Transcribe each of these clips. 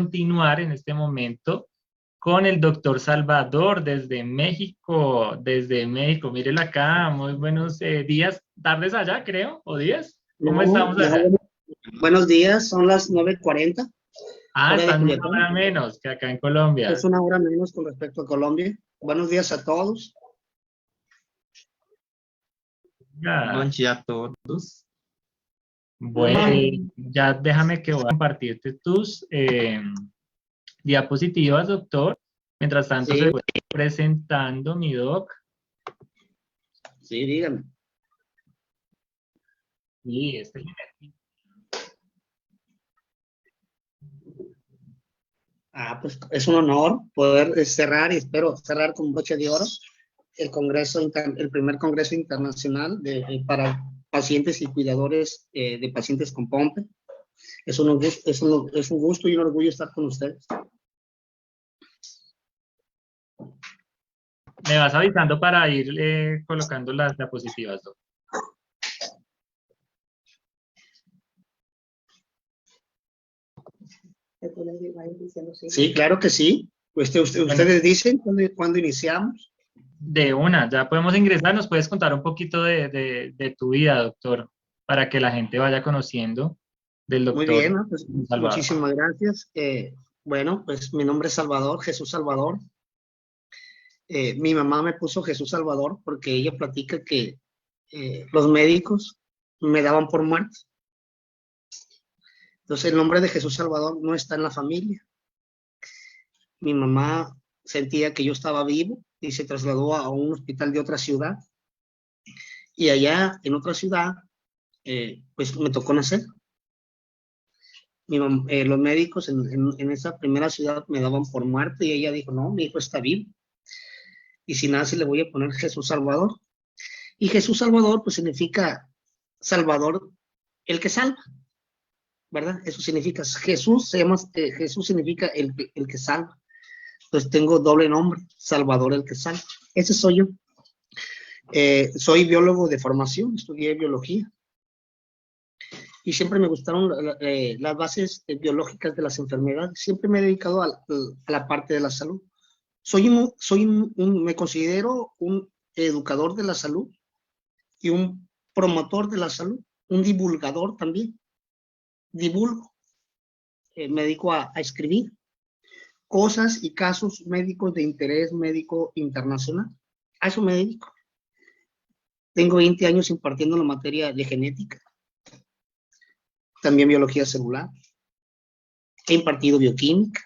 continuar en este momento con el doctor Salvador desde México, mírelo acá, muy buenos días, tardes allá, creo, o días. ¿Cómo estamos allá? Buenos días, son las 9:40. Ah, están una hora menos que acá en Colombia. Es una hora menos con respecto a Colombia. Buenos días a todos. Buen día a todos. Bueno, ya déjame que voy a compartirte tus diapositivas, doctor. Mientras tanto, se voy presentando mi doc. Sí, dígame. Sí, pues es un honor poder cerrar, y espero cerrar con broche de oro, el primer Congreso Internacional para pacientes y cuidadores de pacientes con POMPE. Es un gusto y un orgullo estar con ustedes. Me vas avisando para ir colocando las diapositivas, doc. Sí, claro que sí. Ustedes dicen cuándo iniciamos. De una, ya podemos ingresar. ¿Nos puedes contar un poquito de tu vida, doctor? Para que la gente vaya conociendo del doctor. Muy bien, ¿no? Pues, muchísimas gracias. Bueno, pues mi nombre es Salvador, Jesús Salvador. Mi mamá me puso Jesús Salvador porque ella platica que los médicos me daban por muerto. Entonces el nombre de Jesús Salvador no está en la familia. Mi mamá sentía que yo estaba vivo y se trasladó a un hospital de otra ciudad. Y allá en otra ciudad, pues me tocó nacer. Los médicos en esa primera ciudad me daban por muerto y ella dijo, no, mi hijo está vivo. Y si nace le voy a poner Jesús Salvador. Y Jesús Salvador pues significa Salvador, el que salva, ¿verdad? Eso significa, Jesús significa el que salva. Entonces tengo doble nombre, Salvador el que salva. Ese soy yo. Soy biólogo de formación, estudié biología. Y siempre me gustaron las bases biológicas de las enfermedades. Siempre me he dedicado a la parte de la salud. Me considero un educador de la salud y un promotor de la salud, un divulgador también. Divulgo. Me dedico a escribir cosas y casos médicos de interés médico internacional. A eso me dedico. Tengo 20 años impartiendo la materia de genética, también biología celular. He impartido bioquímica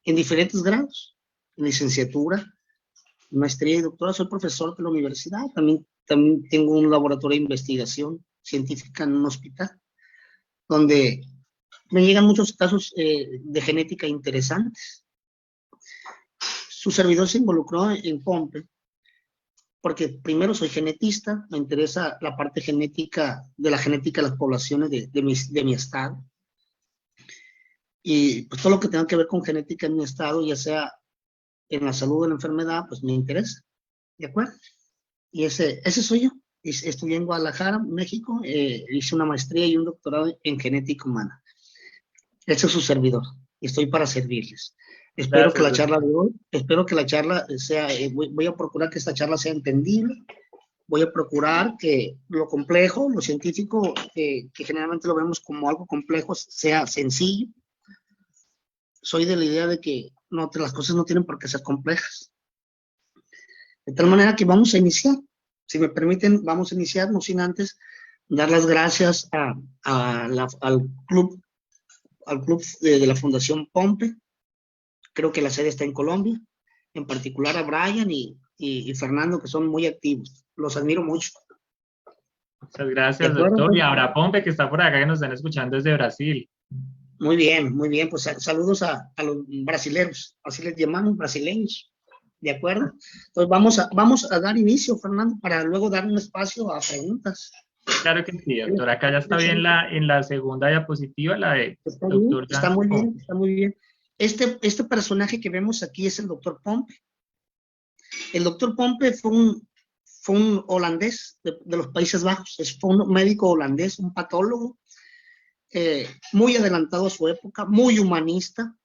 en diferentes grados, en licenciatura, maestría y doctorado. Soy profesor de la universidad. También tengo un laboratorio de investigación científica en un hospital, donde me llegan muchos casos de genética interesantes. Su servidor se involucró en POMPE, porque primero soy genetista, me interesa la parte genética de las poblaciones de mi estado. Y pues todo lo que tenga que ver con genética en mi estado, ya sea en la salud o en la enfermedad, pues me interesa. ¿De acuerdo? Y ese soy yo. Estudié en Guadalajara, México, hice una maestría y un doctorado en genética humana. Ese es su servidor. Estoy para servirles. Espero que la charla sea, voy a procurar que esta charla sea entendible. Voy a procurar que lo complejo, lo científico, que generalmente lo vemos como algo complejo, sea sencillo. Soy de la idea de que las cosas no tienen por qué ser complejas. De tal manera que vamos a iniciar. Si me permiten, vamos a iniciar, no sin antes dar las gracias al club de la Fundación POMPE. Creo que la sede está en Colombia. En particular a Brian y Fernando, que son muy activos. Los admiro mucho. Muchas gracias, doctor. Y ahora Pompe, que está por acá, que nos están escuchando desde Brasil. Muy bien, muy bien. Pues saludos a los brasileños. Así les llamamos, brasileños. ¿De acuerdo? Entonces vamos a dar inicio, Fernando, para luego dar un espacio a preguntas. Claro que sí, doctor. Acá ya está bien en la segunda diapositiva, la de doctor. Está muy bien, está muy bien. Este personaje que vemos aquí es el doctor Pompe. El doctor Pompe fue un holandés de los Países Bajos. Fue un médico holandés, un patólogo, muy adelantado a su época, muy humanista,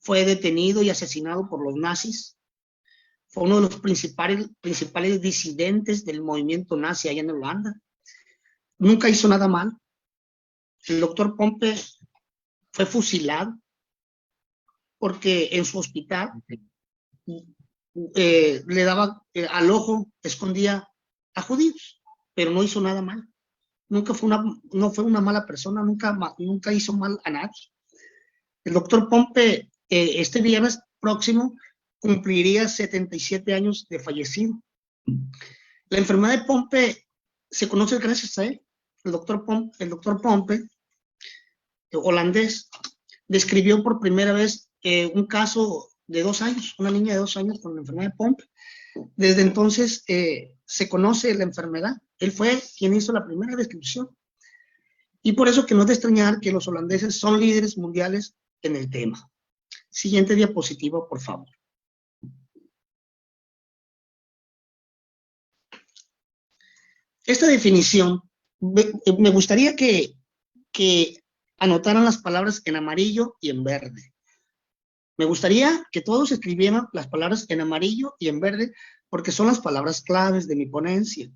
fue detenido y asesinado por los nazis. Fue uno de los principales disidentes del movimiento nazi allá en Holanda. Nunca hizo nada mal. El doctor Pompe fue fusilado porque en su hospital le daba al ojo, escondía a judíos, pero no hizo nada mal. No fue una mala persona, nunca hizo mal a nadie. El doctor Pompe, este viernes próximo, cumpliría 77 años de fallecido. La enfermedad de Pompe se conoce gracias a él. El doctor Pompe, holandés, describió por primera vez un caso de 2 años, una niña de 2 años con la enfermedad de Pompe. Desde entonces se conoce la enfermedad. Él fue quien hizo la primera descripción. Y por eso que no es de extrañar que los holandeses son líderes mundiales en el tema. Siguiente diapositiva, por favor. Esta definición, me gustaría que anotaran las palabras en amarillo y en verde. Me gustaría que todos escribieran las palabras en amarillo y en verde, porque son las palabras claves de mi ponencia.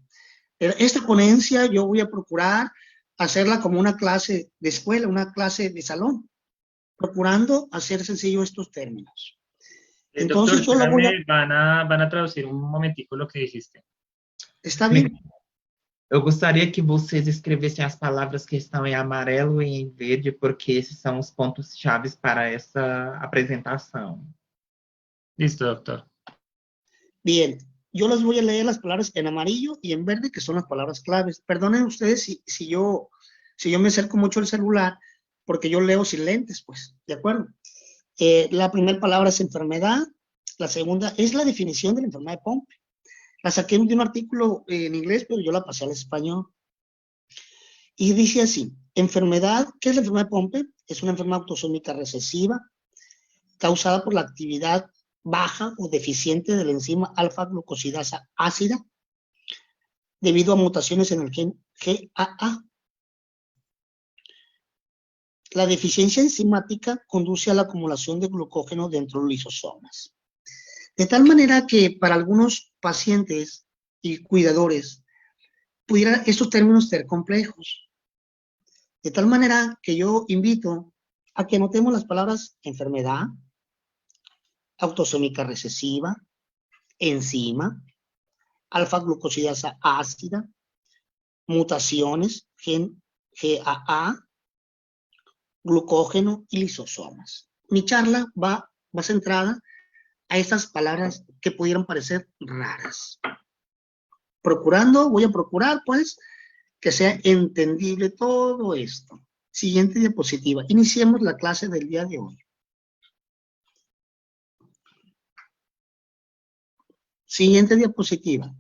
Esta ponencia yo voy a procurar hacerla como una clase de escuela, una clase de salón, procurando hacer sencillo estos términos. Doctor, Entonces yo lo voy a... espérame, van a traducir un momentico lo que dijiste. ¿Está bien? Eu gostaria que vocês escrevessem as palavras que estão em amarelo e em verde, porque esses são os pontos chaves para essa apresentação. Listo, doctor. Bien, yo les voy a leer las palabras en amarillo y en verde, que son las palabras claves. Perdonen ustedes si yo me acerco mucho al celular, porque yo leo sin lentes, pues, ¿de acuerdo? La primera palabra es enfermedad, la segunda es la definición de la enfermedad de Pompe. La saqué de un artículo en inglés, pero yo la pasé al español. Y dice así, enfermedad, ¿qué es la enfermedad de Pompe? Es una enfermedad autosómica recesiva, causada por la actividad baja o deficiente de la enzima alfa-glucosidasa ácida, debido a mutaciones en el gen GAA. La deficiencia enzimática conduce a la acumulación de glucógeno dentro de los lisosomas. De tal manera que para algunos pacientes y cuidadores pudieran estos términos ser complejos. De tal manera que yo invito a que anotemos las palabras enfermedad, autosómica recesiva, enzima, alfa-glucosidasa ácida, mutaciones, gen GAA, glucógeno y lisosomas. Mi charla va centrada a estas palabras que pudieran parecer raras. Voy a procurar, pues, que sea entendible todo esto. Siguiente diapositiva. Iniciemos la clase del día de hoy. Siguiente diapositiva.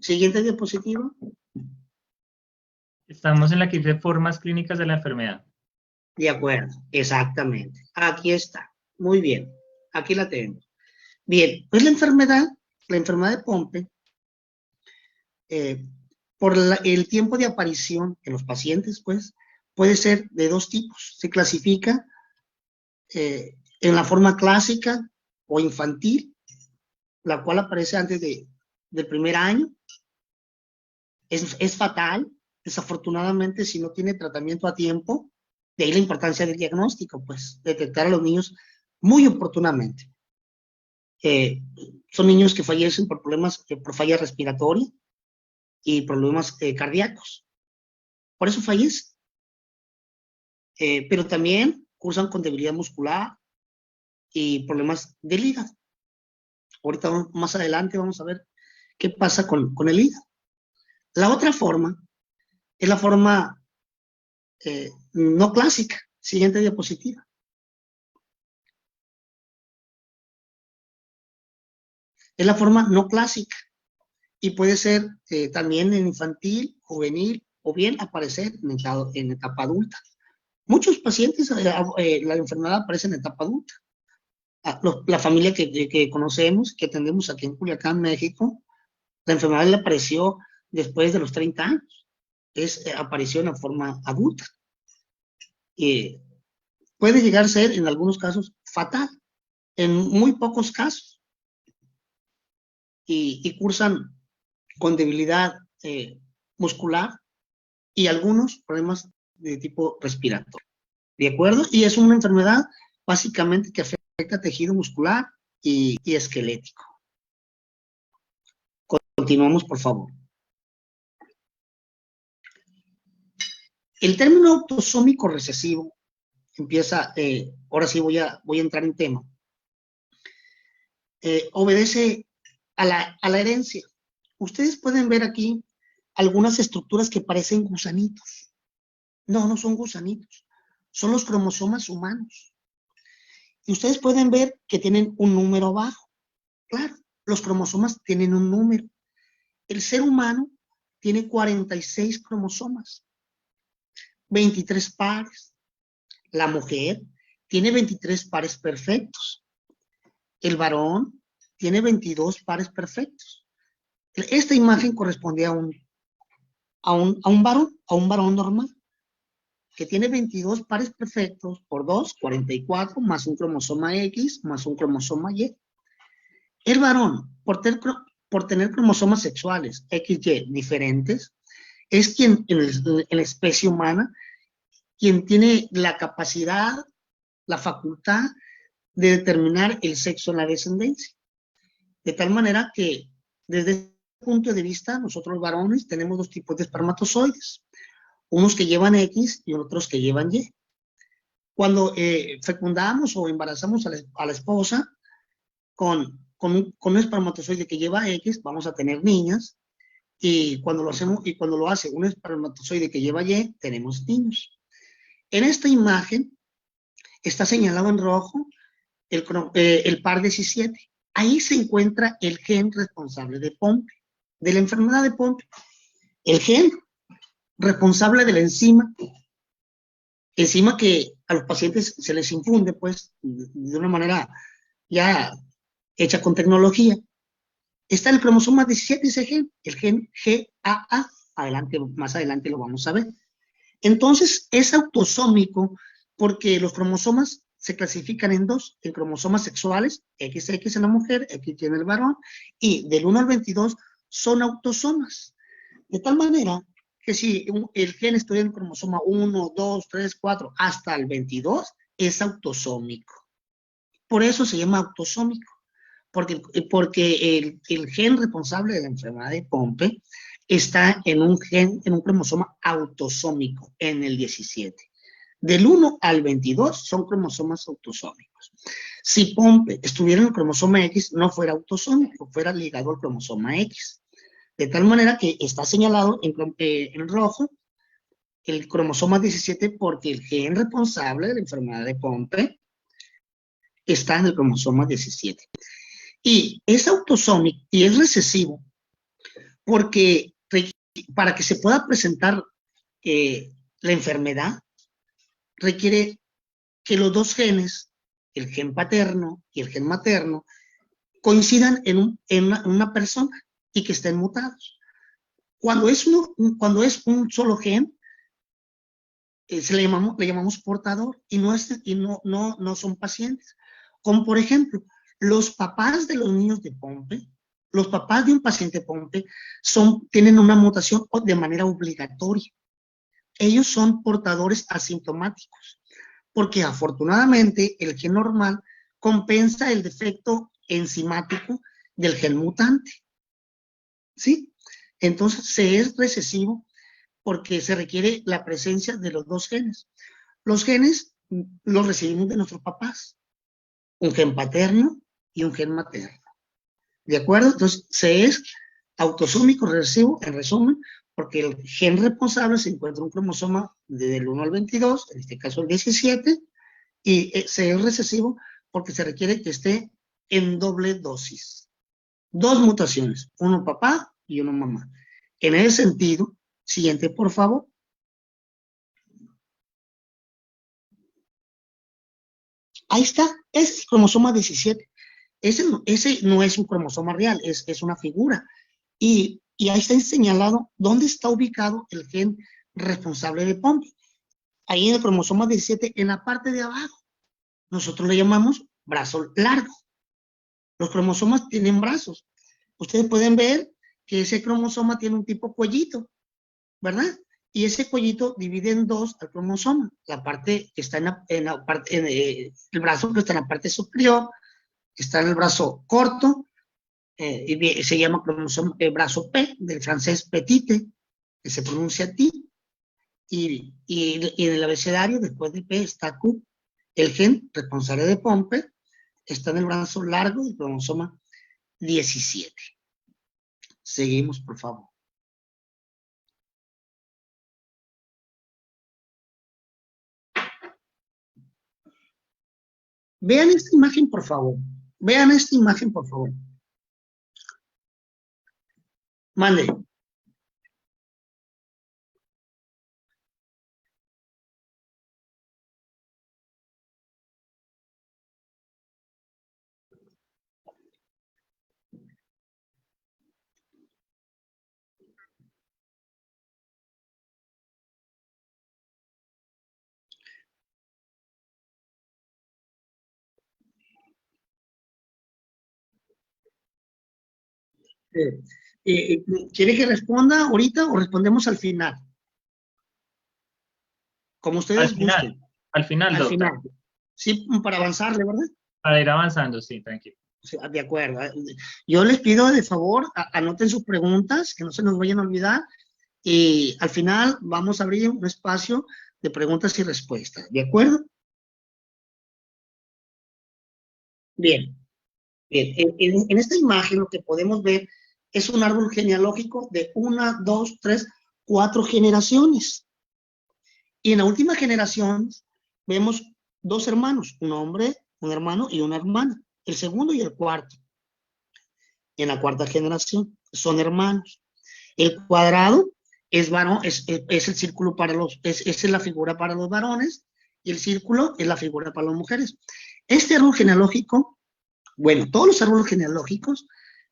Siguiente diapositiva. Estamos en la que dice formas clínicas de la enfermedad. De acuerdo, exactamente. Aquí está. Muy bien. Aquí la tengo. Bien, pues la enfermedad de Pompe, por el tiempo de aparición en los pacientes, pues, puede ser de 2 tipos. Se clasifica en la forma clásica o infantil, la cual aparece antes del primer año. Es fatal, desafortunadamente, si no tiene tratamiento a tiempo. De ahí la importancia del diagnóstico, pues, detectar a los niños muy oportunamente. Son niños que fallecen por problemas, por falla respiratoria y problemas cardíacos. Por eso fallecen. Pero también cursan con debilidad muscular y problemas del hígado. Ahorita más adelante vamos a ver qué pasa con el hígado. La otra forma es la forma no clásica. Siguiente diapositiva. Es la forma no clásica y puede ser también en infantil, juvenil o bien aparecer en etapa adulta. Muchos pacientes, la enfermedad aparece en etapa adulta. La familia que conocemos, que atendemos aquí en Culiacán, México, la enfermedad le apareció después de los 30 años. Es aparición en forma adulta. Puede llegar a ser, en algunos casos, fatal. En muy pocos casos. Y cursan con debilidad muscular y algunos problemas de tipo respiratorio. ¿De acuerdo? Y es una enfermedad básicamente que afecta tejido muscular y esquelético. Continuamos, por favor. El término autosómico recesivo empieza, ahora sí voy a entrar en tema, obedece a la herencia. Ustedes pueden ver aquí algunas estructuras que parecen gusanitos. No, no son gusanitos, son los cromosomas humanos. Y ustedes pueden ver que tienen un número abajo. Claro, los cromosomas tienen un número. El ser humano tiene 46 cromosomas, 23 pares. La mujer tiene 23 pares perfectos. El varón tiene 22 pares perfectos. Esta imagen corresponde a un varón normal, que tiene 22 pares perfectos por 2, 44, más un cromosoma X, más un cromosoma Y. El varón, por tener cromosomas sexuales XY diferentes, es quien en la especie humana, quien tiene la capacidad, la facultad de determinar el sexo en la descendencia. De tal manera que, desde este punto de vista, nosotros los varones tenemos dos tipos de espermatozoides, unos que llevan X y otros que llevan Y. Cuando fecundamos o embarazamos a la esposa con un espermatozoide que lleva X, vamos a tener niñas, y cuando lo hace un espermatozoide que lleva Y, tenemos niños. En esta imagen está señalado en rojo el par 17. Ahí se encuentra el gen responsable de Pompe, de la enfermedad de Pompe. El gen responsable de la enzima que a los pacientes se les infunde, pues, de una manera ya hecha con tecnología. Está en el cromosoma 17 ese gen, el gen GAA. Más adelante lo vamos a ver. Entonces, es autosómico porque los cromosomas se clasifican en dos, en cromosomas sexuales, XX en la mujer, XY en el varón, y del 1 al 22 son autosomas. De tal manera que si el gen estuviera en el cromosoma 1, 2, 3, 4, hasta el 22, es autosómico. Por eso se llama autosómico, porque el gen responsable de la enfermedad de Pompe está en un cromosoma autosómico, en el 17. Del 1 al 22 son cromosomas autosómicos. Si Pompe estuviera en el cromosoma X, no fuera autosómico, fuera ligado al cromosoma X. De tal manera que está señalado en rojo el cromosoma 17 porque el gen responsable de la enfermedad de Pompe está en el cromosoma 17. Y es autosómico y es recesivo porque para que se pueda presentar la enfermedad requiere que los dos genes, el gen paterno y el gen materno, coincidan en una persona y que estén mutados. Cuando es un solo gen, le llamamos portador y no son pacientes. Como por ejemplo, los papás de los niños de Pompe, los papás de un paciente Pompe tienen una mutación de manera obligatoria. Ellos son portadores asintomáticos, porque afortunadamente el gen normal compensa el defecto enzimático del gen mutante. ¿Sí? Entonces se es recesivo porque se requiere la presencia de los dos genes. Los genes los recibimos de nuestros papás, un gen paterno y un gen materno. ¿De acuerdo? Entonces se es autosómico recesivo, en resumen, porque el gen responsable se encuentra en un cromosoma del 1 al 22, en este caso el 17, y se es recesivo porque se requiere que esté en doble dosis. Dos mutaciones, uno papá y uno mamá. En ese sentido, siguiente por favor. Ahí está, es el cromosoma 17. Ese no es un cromosoma real, es una figura. Y y ahí está señalado dónde está ubicado el gen responsable de Pompe. Ahí en el cromosoma 17, en la parte de abajo. Nosotros le llamamos brazo largo. Los cromosomas tienen brazos. Ustedes pueden ver que ese cromosoma tiene un tipo cuellito, ¿verdad? Y ese cuellito divide en dos al cromosoma. La parte que está el brazo que está en la parte superior, que está en el brazo corto, y se llama cromosoma, brazo P, del francés petite, que se pronuncia ti, y en el abecedario, después de P, está Q. El gen responsable de Pompe está en el brazo largo del cromosoma 17. Seguimos, por favor. Vean esta imagen, por favor. Vean esta imagen, por favor. Mande. Eh, ¿Quiere que responda ahorita o respondemos al final? Como ustedes gusten. Al final, Al doctor. final. Sí, para avanzarle, ¿verdad? Para ir avanzando, sí, tranquilo. Sí, de acuerdo. Yo les pido de favor, anoten sus preguntas, que no se nos vayan a olvidar, y al final vamos a abrir un espacio de preguntas y respuestas. ¿De acuerdo? Bien. Bien. En esta imagen lo que podemos ver es un árbol genealógico de 1, 2, 3, 4 generaciones. Y en la última generación vemos dos hermanos, un hombre, un hermano y una hermana, el segundo y el cuarto. En la cuarta generación son hermanos. El cuadrado es varón, es el círculo para es la figura para los varones, y el círculo es la figura para las mujeres. Este árbol genealógico, bueno, todos los árboles genealógicos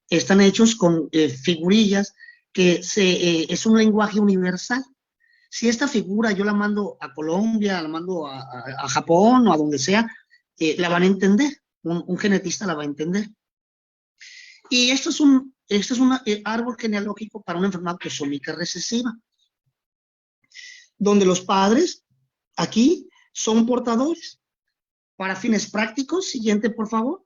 están hechos con figurillas que es un lenguaje universal. Si esta figura yo la mando a Colombia, la mando a Japón o a donde sea, la van a entender, un genetista la va a entender. Y esto es un árbol genealógico para una enfermedad autosómica recesiva, donde los padres aquí son portadores. Para fines prácticos, siguiente por favor.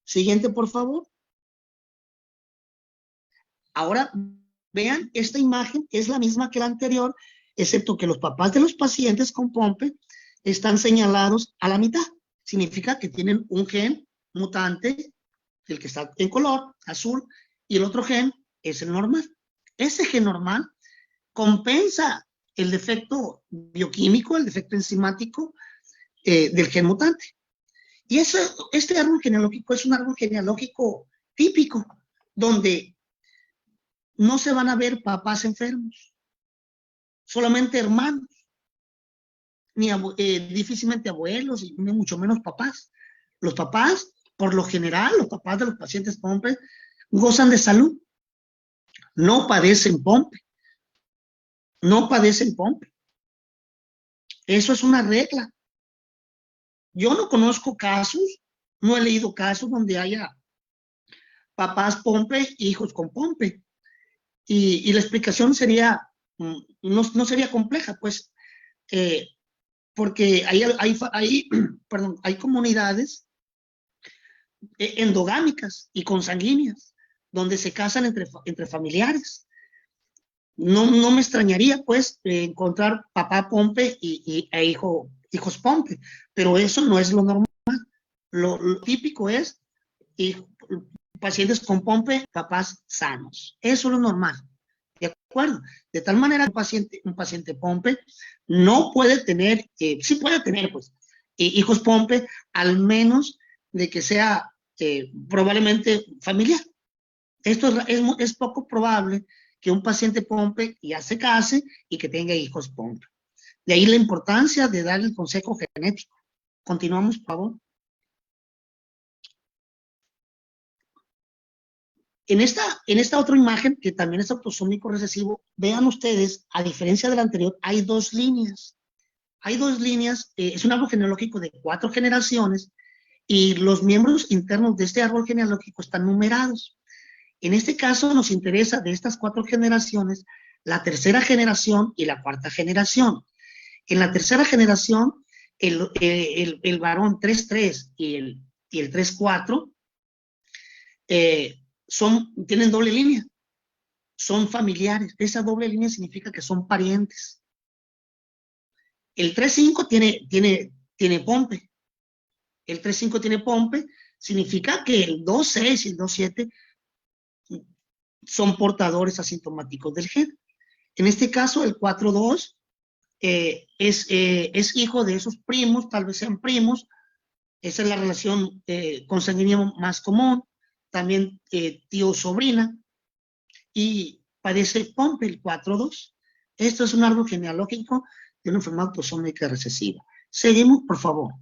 Siguiente por favor. Ahora vean, esta imagen es la misma que la anterior, excepto que los papás de los pacientes con Pompe están señalados a la mitad. Significa que tienen un gen mutante, el que está en color azul, y el otro gen es el normal. Ese gen normal compensa el defecto bioquímico, el defecto enzimático del gen mutante. Y este árbol genealógico es un árbol genealógico típico, donde no se van a ver papás enfermos, solamente hermanos, ni difícilmente abuelos, ni mucho menos papás. Los papás, por lo general, los papás de los pacientes Pompe gozan de salud, no padecen Pompe, no padecen Pompe. Eso es una regla. Yo no conozco casos, no he leído casos donde haya papás Pompe, hijos con Pompe. Y la explicación sería, no sería compleja, pues, porque hay comunidades endogámicas y consanguíneas, donde se casan entre familiares. No me extrañaría, pues, encontrar papá Pompe e hijos Pompe, pero eso no es lo normal. Lo típico es pacientes con Pompe, papás sanos. Eso es lo normal. ¿De acuerdo? De tal manera que un paciente Pompe no puede tener, sí puede tener, pues, hijos Pompe, al menos de que sea probablemente familiar. Esto es poco probable que un paciente Pompe ya se case y que tenga hijos Pompe. De ahí la importancia de dar el consejo genético. Continuamos, por favor. En esta otra imagen, que también es autosómico recesivo, vean ustedes, a diferencia de la anterior, hay dos líneas. Hay dos líneas, es un árbol genealógico de 4 generaciones, y los miembros internos de este árbol genealógico están numerados. En este caso nos interesa de estas 4 generaciones, la tercera generación y la cuarta generación. En la tercera generación, el varón 3-3 y el 3-4 tienen doble línea, son familiares. Esa doble línea significa que son parientes. El 3-5 tiene pompe. El 3-5 tiene pompe, significa que el 2-6 y el 2-7 son asintomáticos del gen. En este caso, el 4-2 es hijo de esos primos, tal vez sean primos. Esa es la relación consanguínea más común. También tío-sobrina. Y padece pompe el 4-2. Esto es un árbol genealógico de una enfermedad autosómica recesiva. Seguimos, por favor.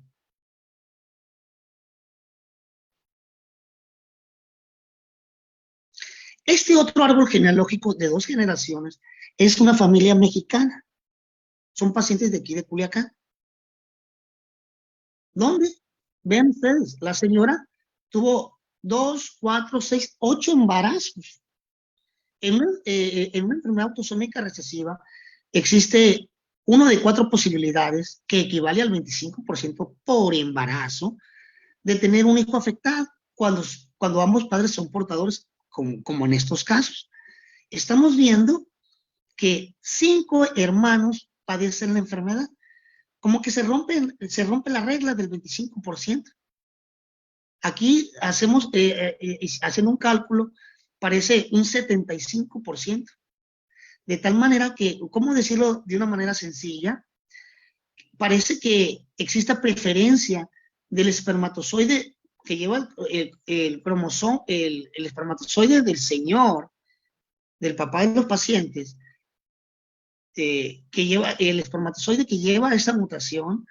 Este otro árbol genealógico de 2 generaciones es una familia mexicana. Son pacientes de aquí de Culiacán. ¿Dónde? Vean ustedes, la señora tuvo 2, 4, 6, 8 embarazos. En una enfermedad autosómica recesiva existe una de 4 posibilidades, que equivale al 25% por embarazo, de tener un hijo afectado cuando ambos padres son portadores, como en estos casos. Estamos viendo que 5 hermanos padecen la enfermedad. Como que se rompe la regla del 25%. Aquí haciendo un cálculo, parece un 75%. De tal manera que, ¿cómo decirlo de una manera sencilla? Parece que existe preferencia del espermatozoide que lleva el cromosoma, el espermatozoide del señor, del papá de los pacientes, que lleva el espermatozoide que lleva esa mutación,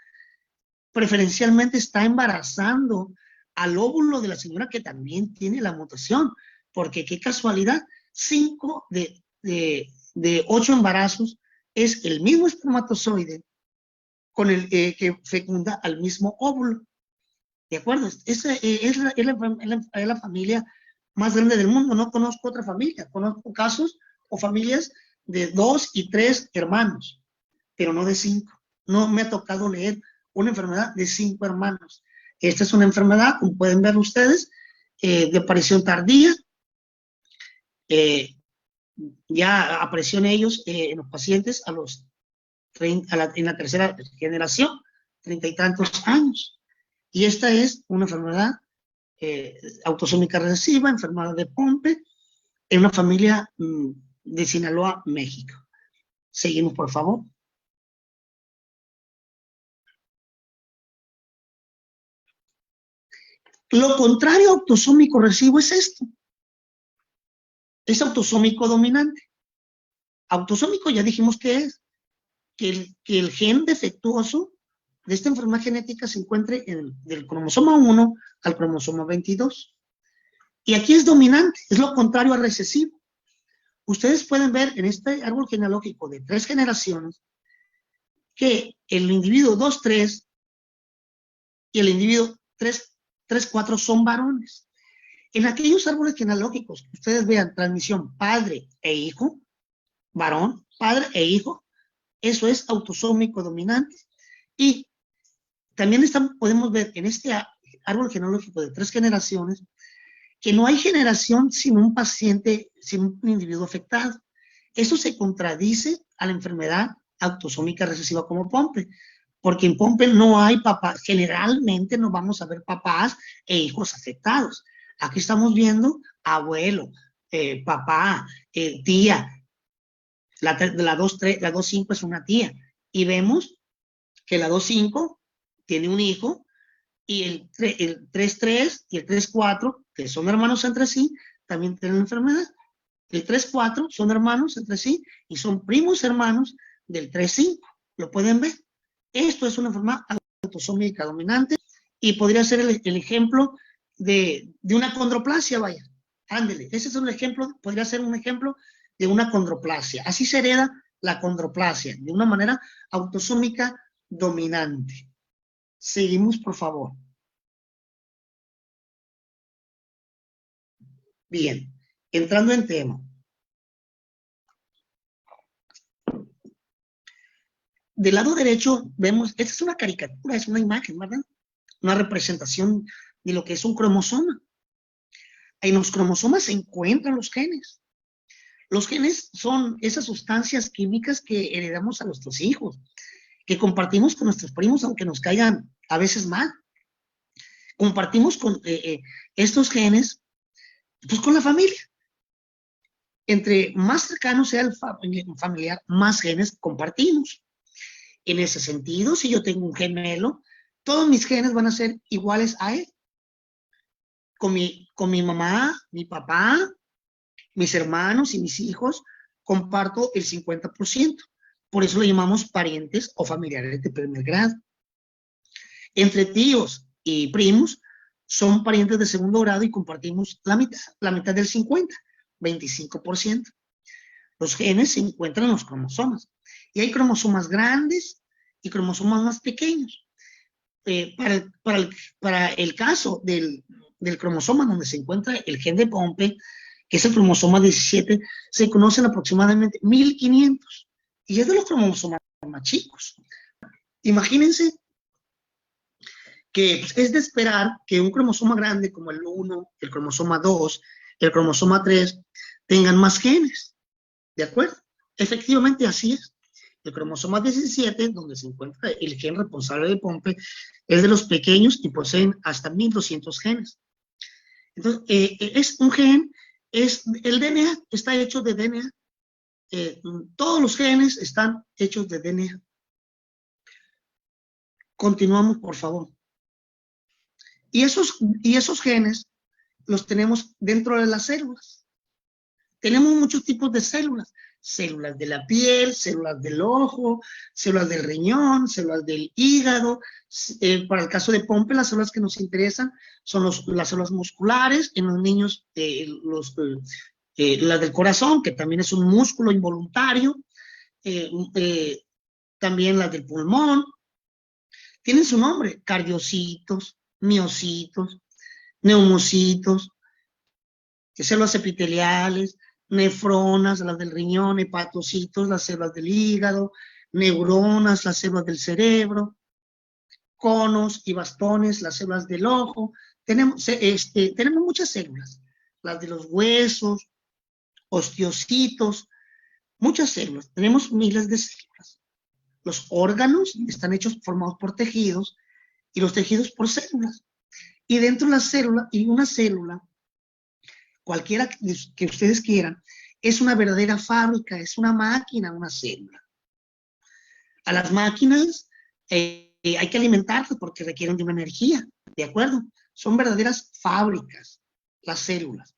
preferencialmente está embarazando al óvulo de la señora que también tiene la mutación, porque qué casualidad, 5 de 8 embarazos es el mismo espermatozoide con el que fecunda al mismo óvulo. ¿De acuerdo? Esa es la familia más grande del mundo. No conozco otra familia. Conozco casos o familias de 2 y 3 hermanos, pero no de 5. No me ha tocado leer una enfermedad de 5 hermanos. Esta es una enfermedad, como pueden ver ustedes, de aparición tardía. Ya apareció en ellos, en los pacientes, en la tercera generación, 30 y tantos años. Y esta es una enfermedad autosómica recesiva, enfermedad de Pompe, en una familia de Sinaloa, México. Seguimos, por favor. Lo contrario a autosómico recesivo es esto. Es autosómico dominante. Autosómico ya dijimos que es que el gen defectuoso de esta enfermedad genética se encuentre del cromosoma 1 al cromosoma 22. Y aquí es dominante, es lo contrario a recesivo. Ustedes pueden ver en este árbol genealógico de 3 generaciones que el individuo 2-3 y el individuo 3-4 son varones. En aquellos árboles genealógicos que ustedes vean transmisión padre e hijo, varón, padre e hijo, eso es autosómico dominante. Y también podemos ver en este árbol genealógico de 3 generaciones que no hay generación sin un paciente, sin un individuo afectado. Eso se contradice a la enfermedad autosómica recesiva como Pompe, porque en Pompe no hay papás, generalmente no vamos a ver papás e hijos afectados. Aquí estamos viendo abuelo, papá, tía. La 2-5 es una tía. Y vemos que la 2-5 tiene un hijo, y el 3-3 y el 3-4, que son hermanos entre sí, también tienen la enfermedad. El 3-4 son hermanos entre sí y son primos hermanos del 3-5. ¿Lo pueden ver? Esto es una enfermedad autosómica dominante y podría ser el ejemplo de una acondroplasia, vaya. Ándele, ese es un ejemplo, podría ser un ejemplo de una condroplasia. Así se hereda la condroplasia, de una manera autosómica dominante. Seguimos, por favor. Bien, entrando en tema. Del lado derecho vemos, esta es una caricatura, es una imagen, ¿verdad? Una representación de lo que es un cromosoma. En los cromosomas se encuentran los genes. Los genes son esas sustancias químicas que heredamos a nuestros hijos, que compartimos con nuestros primos, aunque nos caigan a veces mal. Compartimos con estos genes, pues con la familia. Entre más cercano sea el familiar, más genes compartimos. En ese sentido, si yo tengo un gemelo, todos mis genes van a ser iguales a él. Con mi mamá, mi papá, mis hermanos y mis hijos, comparto el 50%. Por eso le llamamos parientes o familiares de primer grado. Entre tíos y primos, son parientes de segundo grado y compartimos la mitad del 50, 25%. Los genes se encuentran en los cromosomas. Y hay cromosomas grandes y cromosomas más pequeños. Para el caso del cromosoma donde se encuentra el gen de Pompe, que es el cromosoma 17, se conocen aproximadamente 1500. Y es de los cromosomas más chicos. Imagínense que pues, es de esperar que un cromosoma grande como el 1, el cromosoma 2, el cromosoma 3, tengan más genes. ¿De acuerdo? Efectivamente así es. El cromosoma 17, donde se encuentra el gen responsable de Pompe, es de los pequeños y poseen hasta 1200 genes. Entonces, es un gen, el DNA está hecho de DNA. Todos los genes están hechos de DNA. Continuamos, por favor. Y esos genes los tenemos dentro de las células. Tenemos muchos tipos de células. Células de la piel, células del ojo, células del riñón, células del hígado. Para el caso de Pompe, las células que nos interesan son las células musculares. En los niños, las del corazón, que también es un músculo involuntario. También las del pulmón. Tienen su nombre: cardiocitos, miocitos, neumocitos, células epiteliales, nefronas, las del riñón, hepatocitos, las células del hígado, neuronas, las células del cerebro, conos y bastones, las células del ojo. Tenemos muchas células, las de los huesos, osteocitos, muchas células. Tenemos miles de células. Los órganos están formados por tejidos y los tejidos por células. Y dentro de la célula, y una célula, cualquiera que ustedes quieran, es una verdadera fábrica, es una máquina, una célula. A las máquinas hay que alimentarlas porque requieren de una energía, ¿de acuerdo? Son verdaderas fábricas, las células.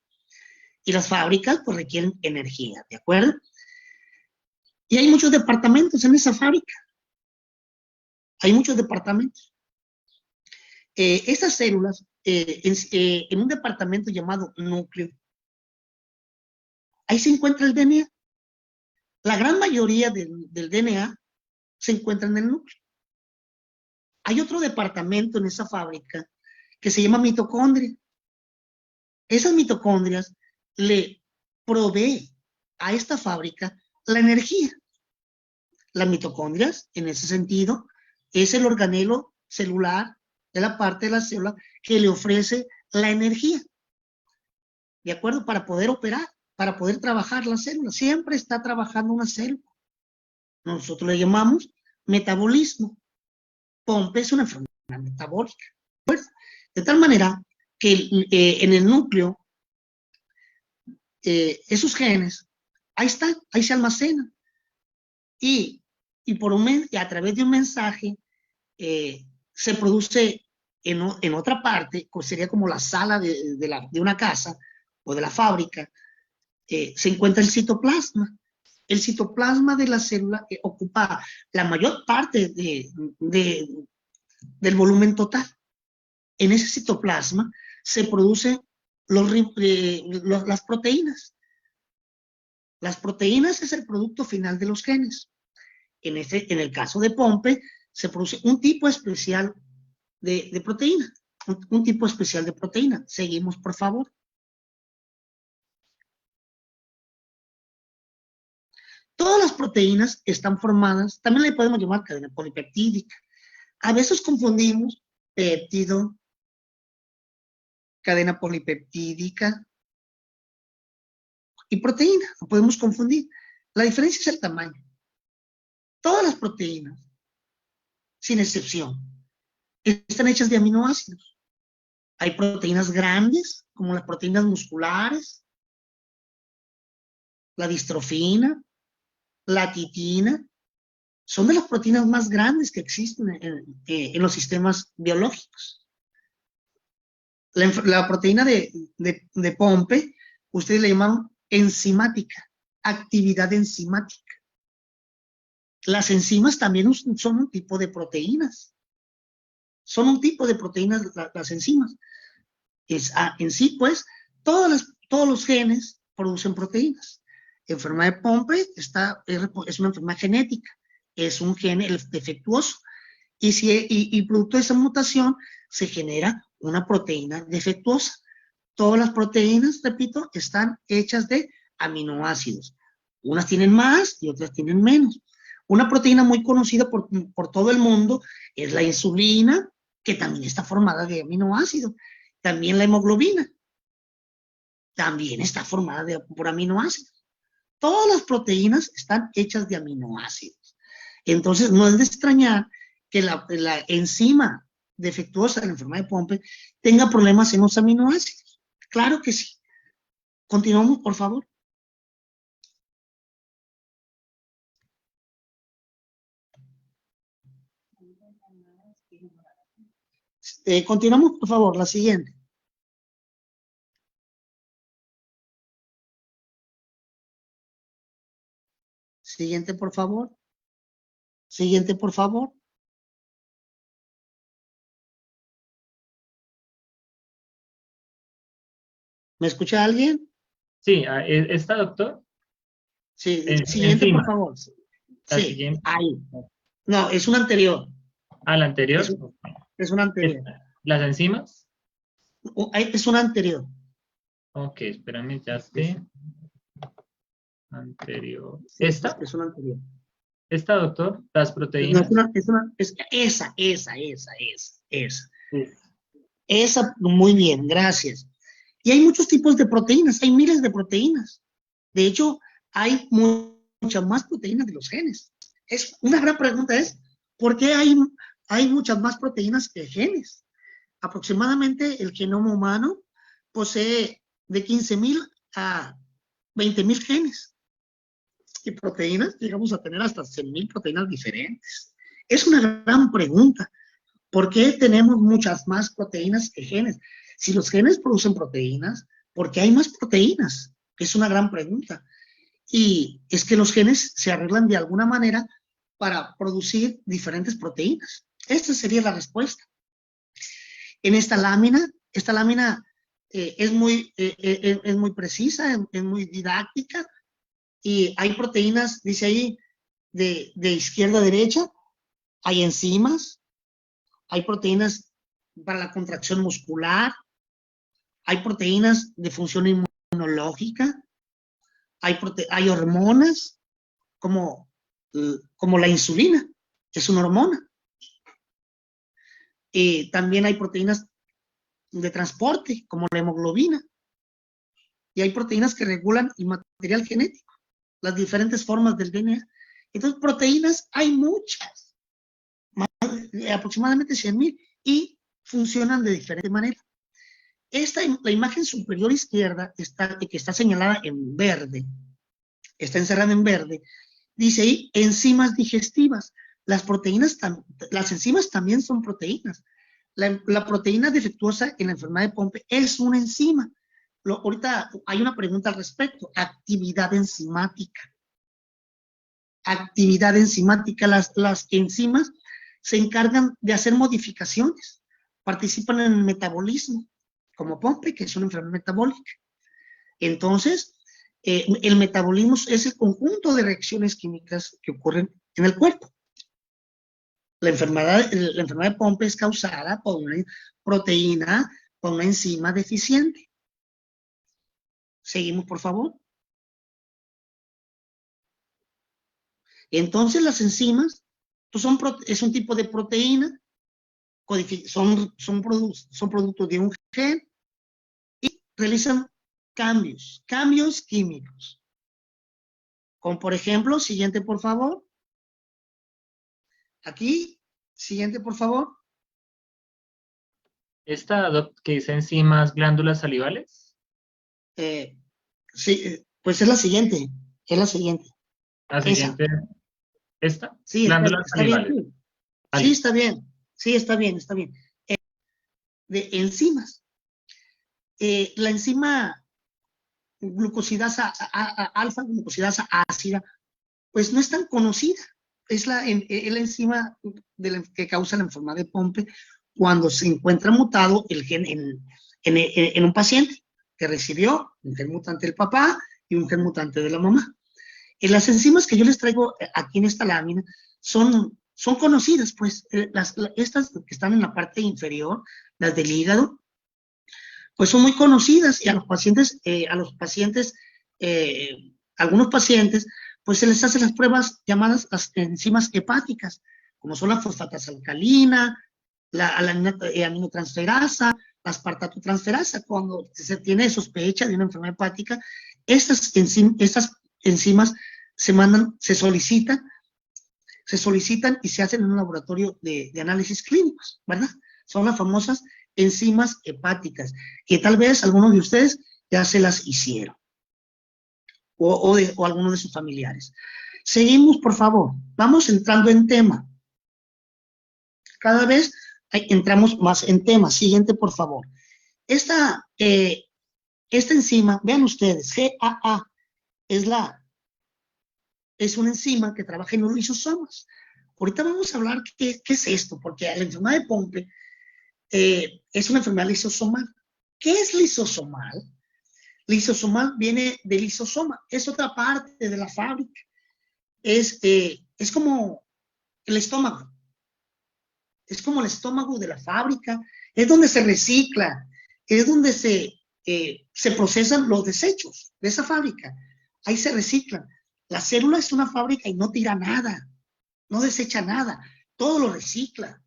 Y las fábricas pues requieren energía, ¿de acuerdo? Y hay muchos departamentos en esa fábrica. Hay muchos departamentos. Estas células, en un departamento llamado núcleo, ahí se encuentra el DNA. La gran mayoría del DNA se encuentra en el núcleo. Hay otro departamento en esa fábrica que se llama mitocondria. Esas mitocondrias le proveen a esta fábrica la energía. Las mitocondrias, en ese sentido, es el organelo celular de la parte de la célula que le ofrece la energía, ¿de acuerdo? Para poder operar, para poder trabajar la célula. Siempre está trabajando una célula. Nosotros le llamamos metabolismo. Pompe es una enfermedad metabólica. De tal manera que en el núcleo, esos genes, ahí están, ahí se almacenan. Y a través de un mensaje, se produce en otra parte, que sería como la sala de una casa o de la fábrica, se encuentra el citoplasma. El citoplasma de la célula ocupa la mayor parte del volumen total. En ese citoplasma se produce las proteínas. Las proteínas es el producto final de los genes. En el caso de Pompe, se produce un tipo especial de proteína. Un tipo especial de proteína. Seguimos, por favor. Todas las proteínas están formadas, también le podemos llamar cadena polipeptídica. A veces confundimos péptido, cadena polipeptídica y proteína. Lo podemos confundir. La diferencia es el tamaño. Todas las proteínas, sin excepción, están hechas de aminoácidos. Hay proteínas grandes, como las proteínas musculares, la distrofina, la titina, son de las proteínas más grandes que existen en los sistemas biológicos. La proteína de Pompe, ustedes le llaman enzimática, actividad enzimática. Las enzimas también son un tipo de proteínas. Son un tipo de proteínas las enzimas. En sí, pues, todos los genes producen proteínas. La enfermedad de Pompe es una enfermedad genética. Es un gen defectuoso. Y producto de esa mutación se genera una proteína defectuosa. Todas las proteínas, repito, están hechas de aminoácidos. Unas tienen más y otras tienen menos. Una proteína muy conocida por todo el mundo es la insulina, que también está formada de aminoácidos. También la hemoglobina también está formada por aminoácidos. Todas las proteínas están hechas de aminoácidos. Entonces, no es de extrañar que la enzima defectuosa de la enfermedad de Pompe tenga problemas en los aminoácidos. Claro que sí. Continuamos, por favor. Continuamos, por favor, la siguiente. Siguiente, por favor. Siguiente, por favor. ¿Me escucha alguien? Sí, ¿esta, doctor? Sí, siguiente, Encima. por favor. La Sí, siguiente. ahí. No, es una anterior. ¿A la anterior? Es una anterior. ¿Las enzimas? Es una anterior. Ok, espérame, ya esté. Anterior. ¿Esta? Es una anterior. ¿Esta, doctor? ¿Las proteínas? No, esa. Esa, muy bien, gracias. Y hay muchos tipos de proteínas, hay miles de proteínas. De hecho, hay muchas más proteínas de los genes. Una gran pregunta es, ¿por qué hay muchas más proteínas que genes? Aproximadamente el genoma humano posee de 15,000 a 20,000 genes. Y proteínas, llegamos a tener hasta 100,000 proteínas diferentes. Es una gran pregunta. ¿Por qué tenemos muchas más proteínas que genes? Si los genes producen proteínas, ¿por qué hay más proteínas? Es una gran pregunta. Y es que los genes se arreglan de alguna manera para producir diferentes proteínas. Esta sería la respuesta. En esta lámina es muy precisa, es muy didáctica, y hay proteínas, dice ahí, de izquierda a derecha, hay enzimas, hay proteínas para la contracción muscular, hay proteínas de función inmunológica, hay hormonas como la insulina, que es una hormona. También hay proteínas de transporte, como la hemoglobina. Y hay proteínas que regulan el material genético, las diferentes formas del DNA. Entonces, proteínas hay muchas, aproximadamente 100,000, y funcionan de diferente manera. La imagen superior izquierda, que está señalada en verde, está encerrada en verde, dice ahí enzimas digestivas. Las enzimas también son proteínas. La proteína defectuosa en la enfermedad de Pompe es una enzima. Ahorita hay una pregunta al respecto. Actividad enzimática. Actividad enzimática. Las enzimas se encargan de hacer modificaciones, participan en el metabolismo. como Pompe, que es una enfermedad metabólica. Entonces, el metabolismo es el conjunto de reacciones químicas que ocurren en el cuerpo. La enfermedad de Pompe es causada por una proteína, por una enzima deficiente. Seguimos, por favor. Entonces, las enzimas pues es un tipo de proteína, son productos de un gen y realizan cambios químicos. Como por ejemplo, siguiente, por favor. Aquí, siguiente, por favor. Esta, que dice enzimas, glándulas salivales. Sí, pues es la siguiente. Es la siguiente. La Esa. siguiente, esta, Sí, glándulas está bien. salivales. Sí, está bien. Sí, está bien, está bien. De enzimas. La enzima glucosidasa alfa, glucosidasa ácida, pues no es tan conocida. Es la enzima que causa la enfermedad de Pompe cuando se encuentra mutado el gen en un paciente que recibió un gen mutante del papá y un gen mutante de la mamá. Y las enzimas que yo les traigo aquí en esta lámina son conocidas, pues, estas que están en la parte inferior, las del hígado, pues son muy conocidas y a los pacientes, algunos pacientes, pues se les hacen las pruebas llamadas las enzimas hepáticas, como son la fosfatasa alcalina, la aminotransferasa, la aspartatotransferasa. Cuando se tiene sospecha de una enfermedad hepática, estas enzimas se solicitan y se hacen en un laboratorio de análisis clínicos, ¿verdad? Son las famosas enzimas hepáticas, que tal vez algunos de ustedes ya se las hicieron, o algunos de sus familiares. Seguimos, por favor. Vamos entrando en tema. Cada vez entramos más en tema. Siguiente, por favor. Esta enzima, vean ustedes, GAA, es una enzima que trabaja en los lisosomas. Ahorita vamos a hablar qué es esto, porque la enfermedad de Pompe es una enfermedad lisosomal. ¿Qué es lisosomal? Lisosomal viene de lisosoma, es otra parte de la fábrica. Es como el estómago. Es como el estómago de la fábrica. Es donde se recicla, es donde se procesan los desechos de esa fábrica. Ahí se reciclan. La célula es una fábrica y no tira nada, no desecha nada, todo lo recicla.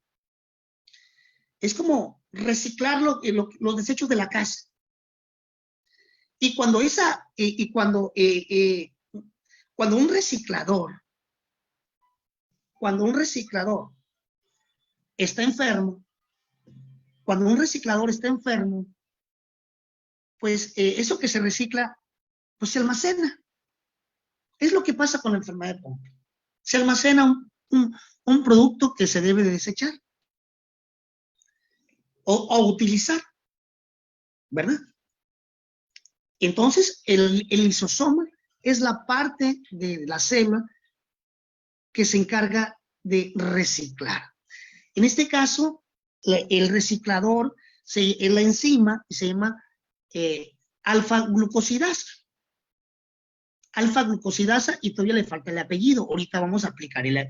Es como reciclar los desechos de la casa. Y cuando un reciclador está enfermo, pues eso que se recicla, pues se almacena. Es lo que pasa con la enfermedad de Pompe. Se almacena un producto que se debe de desechar o utilizar, ¿verdad? Entonces, el lisosoma es la parte de la célula que se encarga de reciclar. En este caso, el reciclador es la enzima y se llama alfa-glucosidasa. Alfa-glucosidasa, y todavía le falta el apellido. Ahorita vamos a aplicar el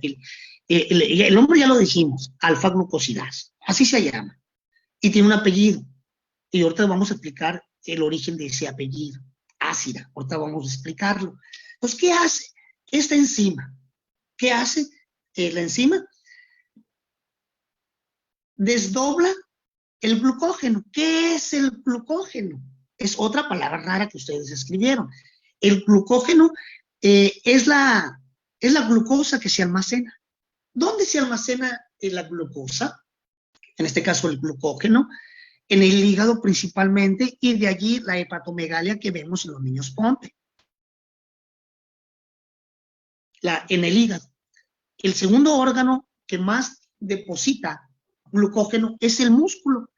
nombre, ya lo dijimos, alfa-glucosidasa. Así se llama. Y tiene un apellido. Y ahorita vamos a explicar el origen de ese apellido. Ácida. Ahorita vamos a explicarlo. Entonces, ¿qué hace esta enzima? ¿Qué hace la enzima? Desdobla el glucógeno. ¿Qué es el glucógeno? Es otra palabra rara que ustedes escribieron. El glucógeno es la glucosa que se almacena. ¿Dónde se almacena la glucosa? En este caso el glucógeno, en el hígado principalmente, y de allí la hepatomegalia que vemos en los niños Pompe. En el hígado. El segundo órgano que más deposita glucógeno es el músculo,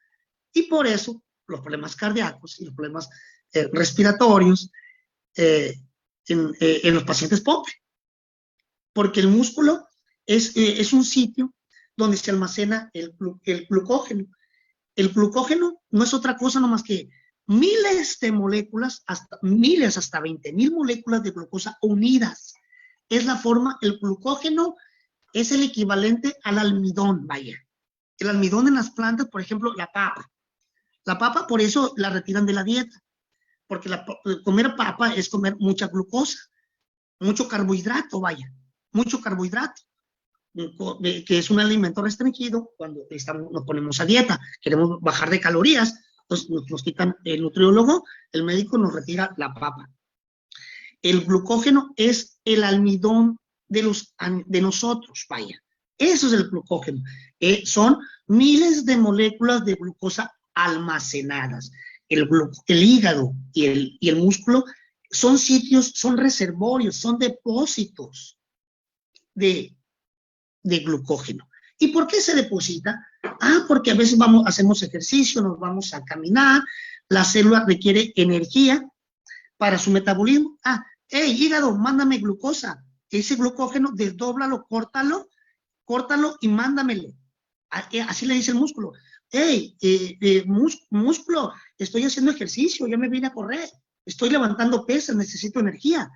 y por eso los problemas cardíacos y los problemas respiratorios en los pacientes Pompe, porque el músculo es un sitio donde se almacena el glucógeno, El glucógeno no es otra cosa nomás que miles de moléculas, miles, hasta 20,000 moléculas de glucosa unidas. Es la forma, el glucógeno es el equivalente al almidón, vaya. El almidón en las plantas, por ejemplo, la papa. La papa, por eso la retiran de la dieta, porque comer papa es comer mucha glucosa, mucho carbohidrato, vaya, mucho carbohidrato, que es un alimento restringido cuando nos ponemos a dieta, queremos bajar de calorías, entonces nos quitan el nutriólogo, el médico nos retira la papa. El glucógeno es el almidón de nosotros, vaya. Eso es el glucógeno. Son miles de moléculas de glucosa almacenadas. El hígado y el músculo son sitios, son reservorios, son depósitos de glucógeno. ¿Y por qué se deposita? Porque a veces hacemos ejercicio, nos vamos a caminar, la célula requiere energía para su metabolismo. Hey, hígado, mándame glucosa. Ese glucógeno, desdóblalo, córtalo y mándamelo. Así le dice el músculo. Hey, músculo, estoy haciendo ejercicio, ya me vine a correr, estoy levantando pesas, necesito energía.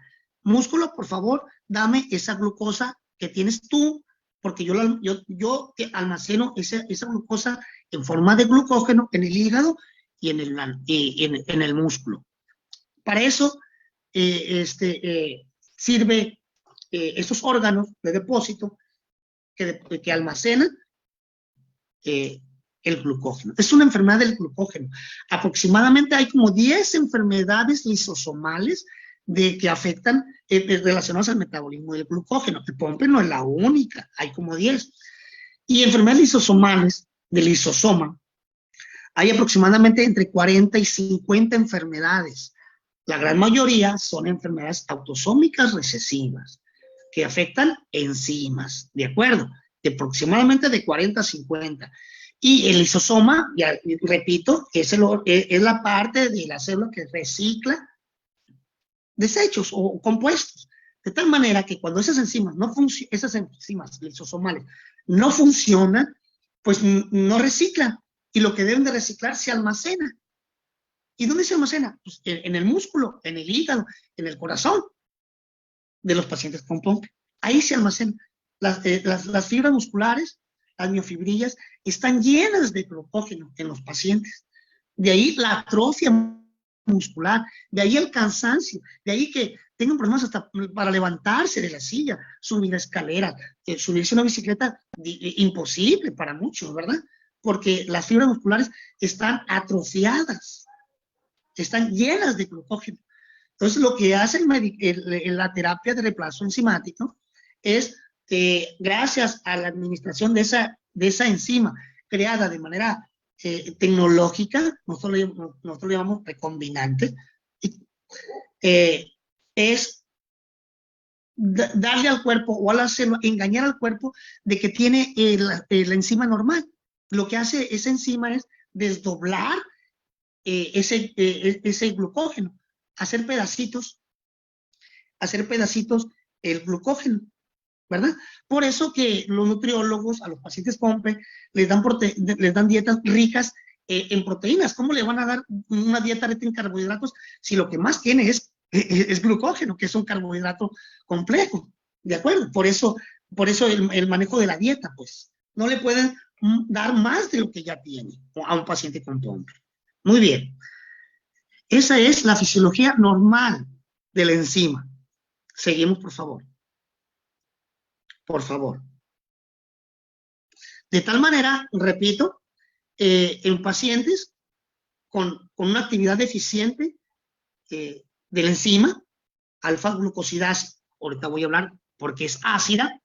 Músculo, por favor, dame esa glucosa que tienes tú, porque yo almaceno esa glucosa en forma de glucógeno en el hígado y en el músculo. Para eso sirve esos órganos de depósito que almacenan el glucógeno. Es una enfermedad del glucógeno. Aproximadamente hay como 10 enfermedades lisosomales que afectan relacionadas al metabolismo del glucógeno. El POMPE no es la única, hay como 10. Y enfermedades lisosomales del lisosoma, hay aproximadamente entre 40 y 50 enfermedades. La gran mayoría son enfermedades autosómicas recesivas que afectan enzimas, ¿de acuerdo? De aproximadamente de 40 a 50. Y el lisosoma, ya repito, es la parte de la célula que recicla desechos o compuestos. De tal manera que cuando esas enzimas lisosomales no funcionan, pues no reciclan. Y lo que deben de reciclar se almacena. ¿Y dónde se almacena? Pues en el músculo, en el hígado, en el corazón de los pacientes con POMPE. Ahí se almacenan. Las fibras musculares, las miofibrillas, están llenas de glucógeno en los pacientes. De ahí la atrofia muscular, de ahí el cansancio, de ahí que tengan problemas hasta para levantarse de la silla, subir escaleras, subirse a una bicicleta, imposible para muchos, ¿verdad? Porque las fibras musculares están atrofiadas, están llenas de glucógeno. Entonces, lo que hace la terapia de reemplazo enzimático es, gracias a la administración de esa enzima creada de manera tecnológica, nosotros lo llamamos recombinante, es darle al cuerpo o a la célula, engañar al cuerpo de que tiene la enzima normal. Lo que hace esa enzima es desdoblar ese glucógeno, hacer pedacitos el glucógeno, ¿verdad? Por eso que los nutriólogos a los pacientes POMPE les dan dietas ricas en proteínas. ¿Cómo le van a dar una dieta rica en carbohidratos si lo que más tiene es glucógeno, que es un carbohidrato complejo? ¿De acuerdo? Por eso el manejo de la dieta, pues, no le pueden dar más de lo que ya tiene a un paciente con POMPE. Muy bien. Esa es la fisiología normal de la enzima. Seguimos, por favor. Por favor. De tal manera, repito, en pacientes con una actividad deficiente de la enzima, alfa-glucosidasa, ahorita voy a hablar porque es ácida,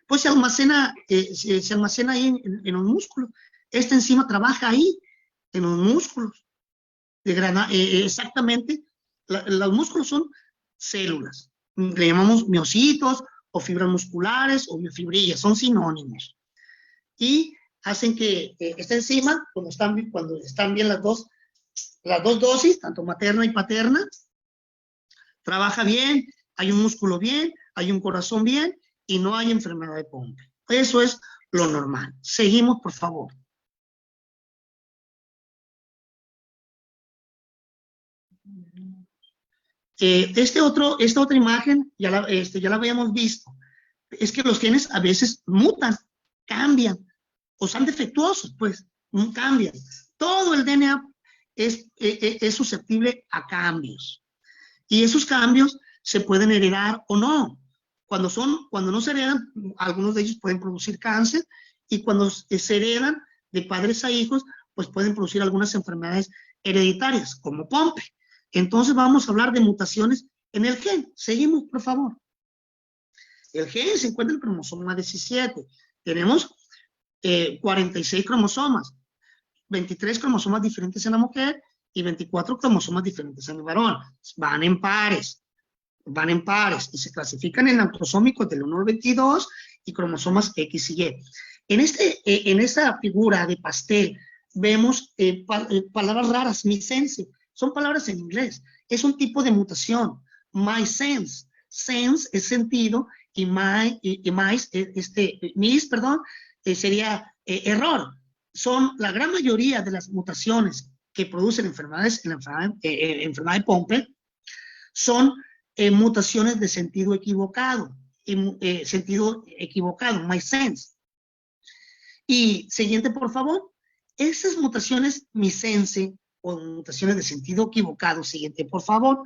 pues se almacena ahí en los músculos. Esta enzima trabaja ahí, en los músculos. Exactamente, los músculos son células. Le llamamos miocitos, o fibras musculares, o miofibrillas, son sinónimos. Y hacen que esta enzima, cuando están bien las dos dosis, tanto materna y paterna, trabaja bien, hay un músculo bien, hay un corazón bien, y no hay enfermedad de POMPE. Eso es lo normal. Seguimos, por favor. Esta otra imagen ya la habíamos visto. Es que los genes a veces mutan, cambian, o son defectuosos, pues, cambian. Todo el DNA es susceptible a cambios. Y esos cambios se pueden heredar o no. Cuando no se heredan, algunos de ellos pueden producir cáncer, y cuando se heredan de padres a hijos, pues pueden producir algunas enfermedades hereditarias, como Pompe. Entonces vamos a hablar de mutaciones en el gen. Seguimos, por favor. El gen se encuentra en el cromosoma 17. Tenemos 46 cromosomas, 23 cromosomas diferentes en la mujer y 24 cromosomas diferentes en el varón. Van en pares y se clasifican en autosómicos del 1 al 22 y cromosomas X y Y. En esta figura de pastel vemos palabras raras, missense, son palabras en inglés, es un tipo de mutación, missense, sense es sentido y sería error. Son la gran mayoría de las mutaciones que producen enfermedades, enfermedad de Pompe, son mutaciones de sentido equivocado, missense. Y siguiente, por favor. Esas mutaciones missense o mutaciones de sentido equivocado, siguiente, por favor,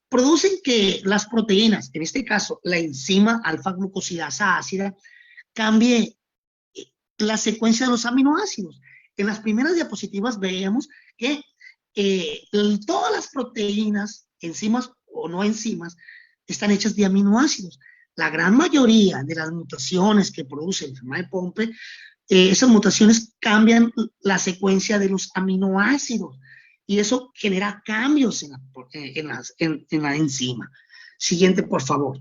producen que las proteínas, en este caso la enzima alfa-glucosidasa ácida, cambie la secuencia de los aminoácidos. En las primeras diapositivas veíamos que todas las proteínas, enzimas o no enzimas, están hechas de aminoácidos. La gran mayoría de las mutaciones que produce la enfermedad de Pompe, esas mutaciones cambian la secuencia de los aminoácidos y eso genera cambios en la enzima. Siguiente, por favor.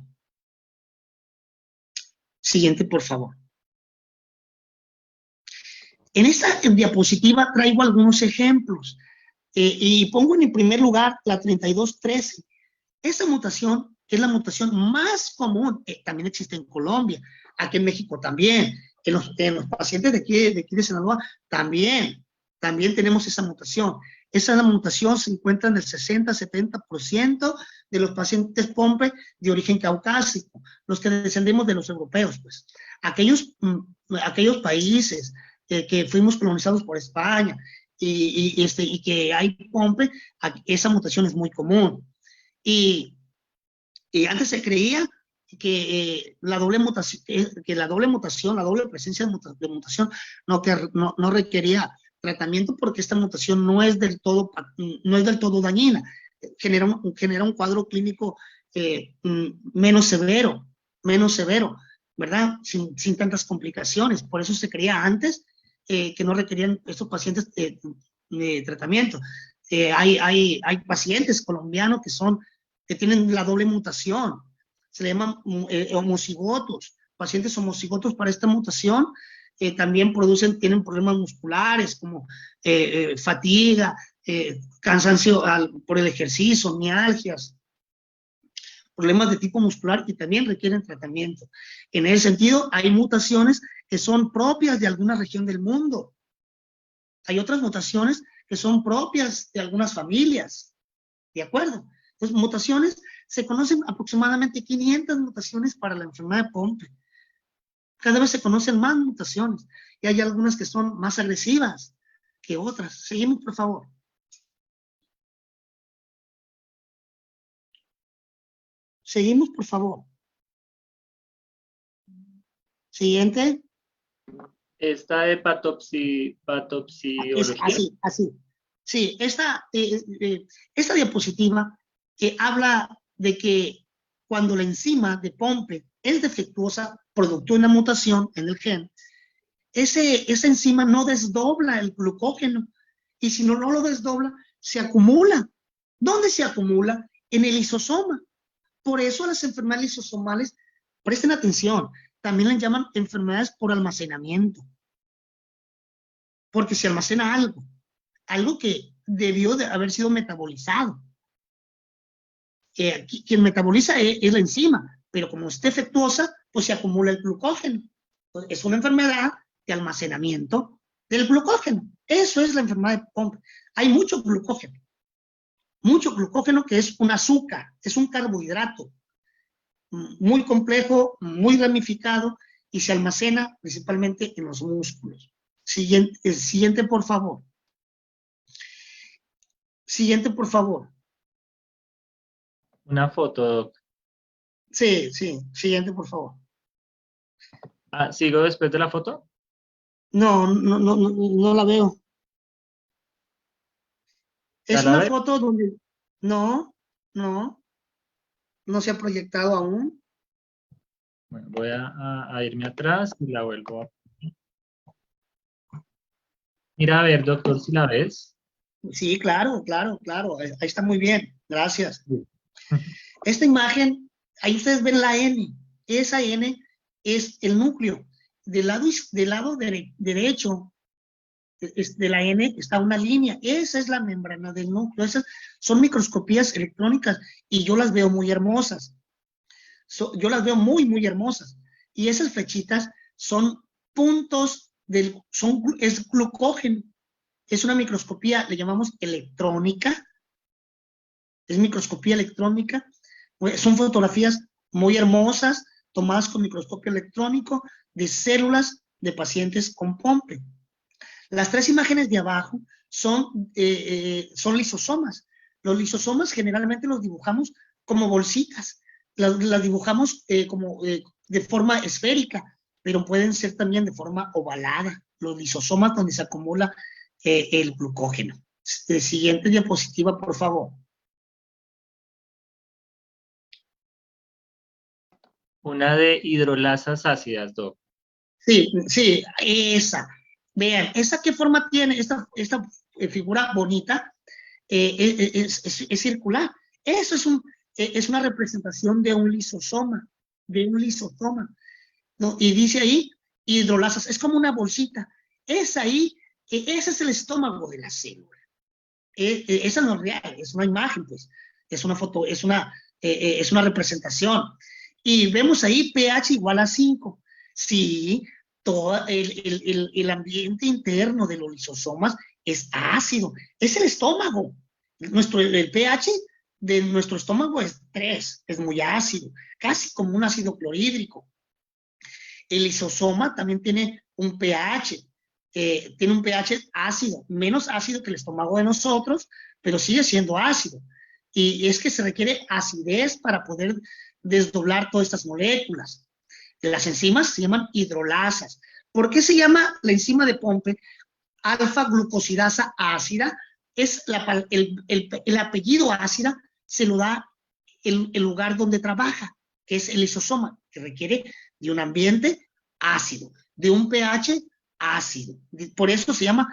Siguiente, por favor. En esta diapositiva traigo algunos ejemplos y pongo en el primer lugar la 3213. Esa mutación es la mutación más común, también existe en Colombia, aquí en México también, en los pacientes de aquí de Sinaloa también tenemos esa mutación. Esa mutación se encuentra en el 60-70% de los pacientes Pompe de origen caucásico, los que descendemos de los europeos, pues. Aquellos países que fuimos colonizados por España y que hay Pompe, esa mutación es muy común. Y antes se creía que la doble presencia de mutación no requería tratamiento porque esta mutación no es del todo dañina, genera un cuadro clínico menos severo, ¿verdad? Sin tantas complicaciones. Por eso se creía antes que no requerían estos pacientes tratamiento. Hay pacientes colombianos que tienen la doble mutación, se le llaman homocigotos, pacientes homocigotos para esta mutación, también tienen problemas musculares como fatiga, cansancio por el ejercicio, mialgias, problemas de tipo muscular y también requieren tratamiento. En ese sentido, hay mutaciones que son propias de alguna región del mundo. Hay otras mutaciones que son propias de algunas familias, ¿de acuerdo? Entonces, mutaciones, se conocen aproximadamente 500 mutaciones para la enfermedad de Pompe. Cada vez se conocen más mutaciones y hay algunas que son más agresivas que otras. Seguimos, por favor. Seguimos, por favor. Siguiente. Esta de patopsiología. Así. Sí, esta diapositiva habla de que cuando la enzima de Pompe es defectuosa, producto de una mutación en el gen, esa enzima no desdobla el glucógeno, y si no lo desdobla, se acumula. ¿Dónde se acumula? En el lisosoma. Por eso las enfermedades lisosomales, presten atención, también las llaman enfermedades por almacenamiento, porque se almacena algo que debió de haber sido metabolizado. Quien metaboliza es la enzima, pero como es defectuosa, pues se acumula el glucógeno. Entonces, es una enfermedad de almacenamiento del glucógeno. Eso es la enfermedad de Pompe. Hay mucho glucógeno. mucho glucógeno, que es un azúcar, es un carbohidrato muy complejo, muy ramificado, y se almacena principalmente en los músculos. Siguiente, por favor. Siguiente, por favor. Una foto, doc. Sí, siguiente, por favor. Ah, ¿sigo después de la foto? No la veo. ¿Ya Es la una ve? foto donde no se ha proyectado aún. Bueno, voy a irme atrás y la vuelvo a... Mira, a ver, doctor, si la ves. Sí, claro. Ahí está muy bien. Gracias. Sí. Esta imagen, ahí ustedes ven la N. Esa N es el núcleo. Del lado derecho de la N está una línea. Esa es la membrana del núcleo. Esas son microscopías electrónicas y yo las veo muy hermosas. Yo las veo muy, muy hermosas. Y esas flechitas son puntos es glucógeno. Es una microscopía, le llamamos electrónica. Es microscopía electrónica. Son fotografías muy hermosas, tomadas con microscopio electrónico, de células de pacientes con POMPE. Las tres imágenes de abajo son lisosomas. Los lisosomas generalmente los dibujamos como bolsitas, las dibujamos de forma esférica, pero pueden ser también de forma ovalada. Los lisosomas donde se acumula el glucógeno. Siguiente diapositiva, por favor. Una de hidrolasas ácidas, doc. Sí, esa. Vean, ¿esa qué forma tiene? Esta figura bonita es circular. Eso es una representación de un lisosoma, ¿no? Y dice ahí, hidrolasas, es como una bolsita. Ese es el estómago de la célula. Esa no es real, es una imagen, pues. Es una foto, es una representación. Y vemos ahí pH igual a 5. Sí, todo el ambiente interno de los lisosomas es ácido. Es el estómago. El pH de nuestro estómago es 3, es muy ácido, casi como un ácido clorhídrico. El lisosoma también tiene un pH, ácido, menos ácido que el estómago de nosotros, pero sigue siendo ácido. Y es que se requiere acidez para poder desdoblar todas estas moléculas. Las enzimas se llaman hidrolasas. ¿Por qué se llama la enzima de Pompe alfa-glucosidasa ácida? Es el apellido ácida se lo da el lugar donde trabaja, que es el lisosoma, que requiere de un ambiente ácido, de un pH ácido. Por eso se llama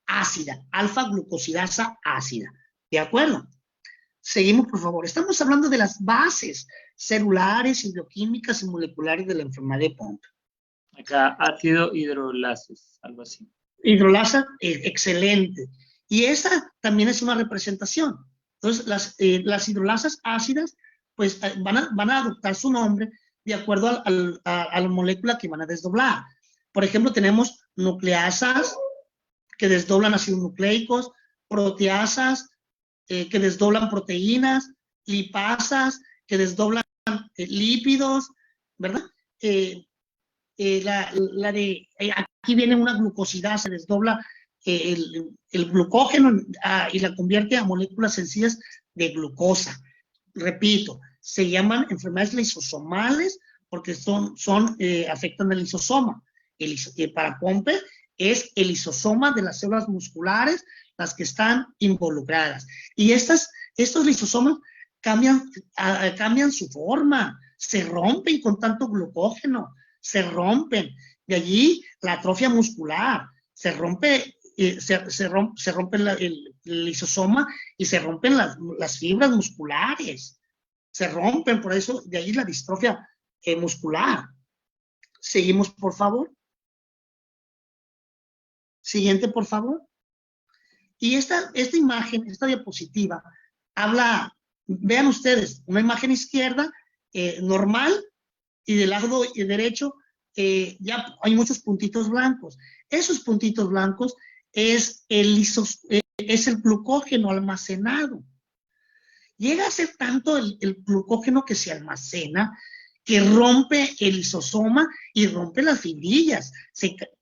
ácida, alfa-glucosidasa ácida. ¿De acuerdo? Seguimos, por favor. Estamos hablando de las bases celulares y bioquímicas y moleculares de la enfermedad de Pompe. Acá ácido hidrolases, algo así. Hidrolasa, excelente. Y esa también es una representación. Entonces, las hidrolasas ácidas, pues van a adoptar su nombre de acuerdo a la molécula que van a desdoblar. Por ejemplo, tenemos nucleasas que desdoblan ácidos nucleicos, proteasas que desdoblan proteínas, lipasas que desdoblan lípidos, ¿verdad? Aquí viene una glucosidasa, se desdobla el glucógeno y la convierte a moléculas sencillas de glucosa. Repito, se llaman enfermedades lisosomales porque afectan al lisosoma. Para Pompe es el lisosoma de las células musculares las que están involucradas. Y estos lisosomas cambian su forma, se rompen con tanto glucógeno, se rompen. De allí la atrofia muscular, se rompe el lisosoma y se rompen las fibras musculares. Se rompen, por eso de ahí la distrofia muscular. Seguimos, por favor. Siguiente, por favor. Y esta imagen, esta diapositiva, vean ustedes, una imagen izquierda normal y del lado derecho ya hay muchos puntitos blancos. Esos puntitos blancos es el glucógeno almacenado. Llega a ser tanto el glucógeno que se almacena que rompe el lisosoma y rompe las fibrillas.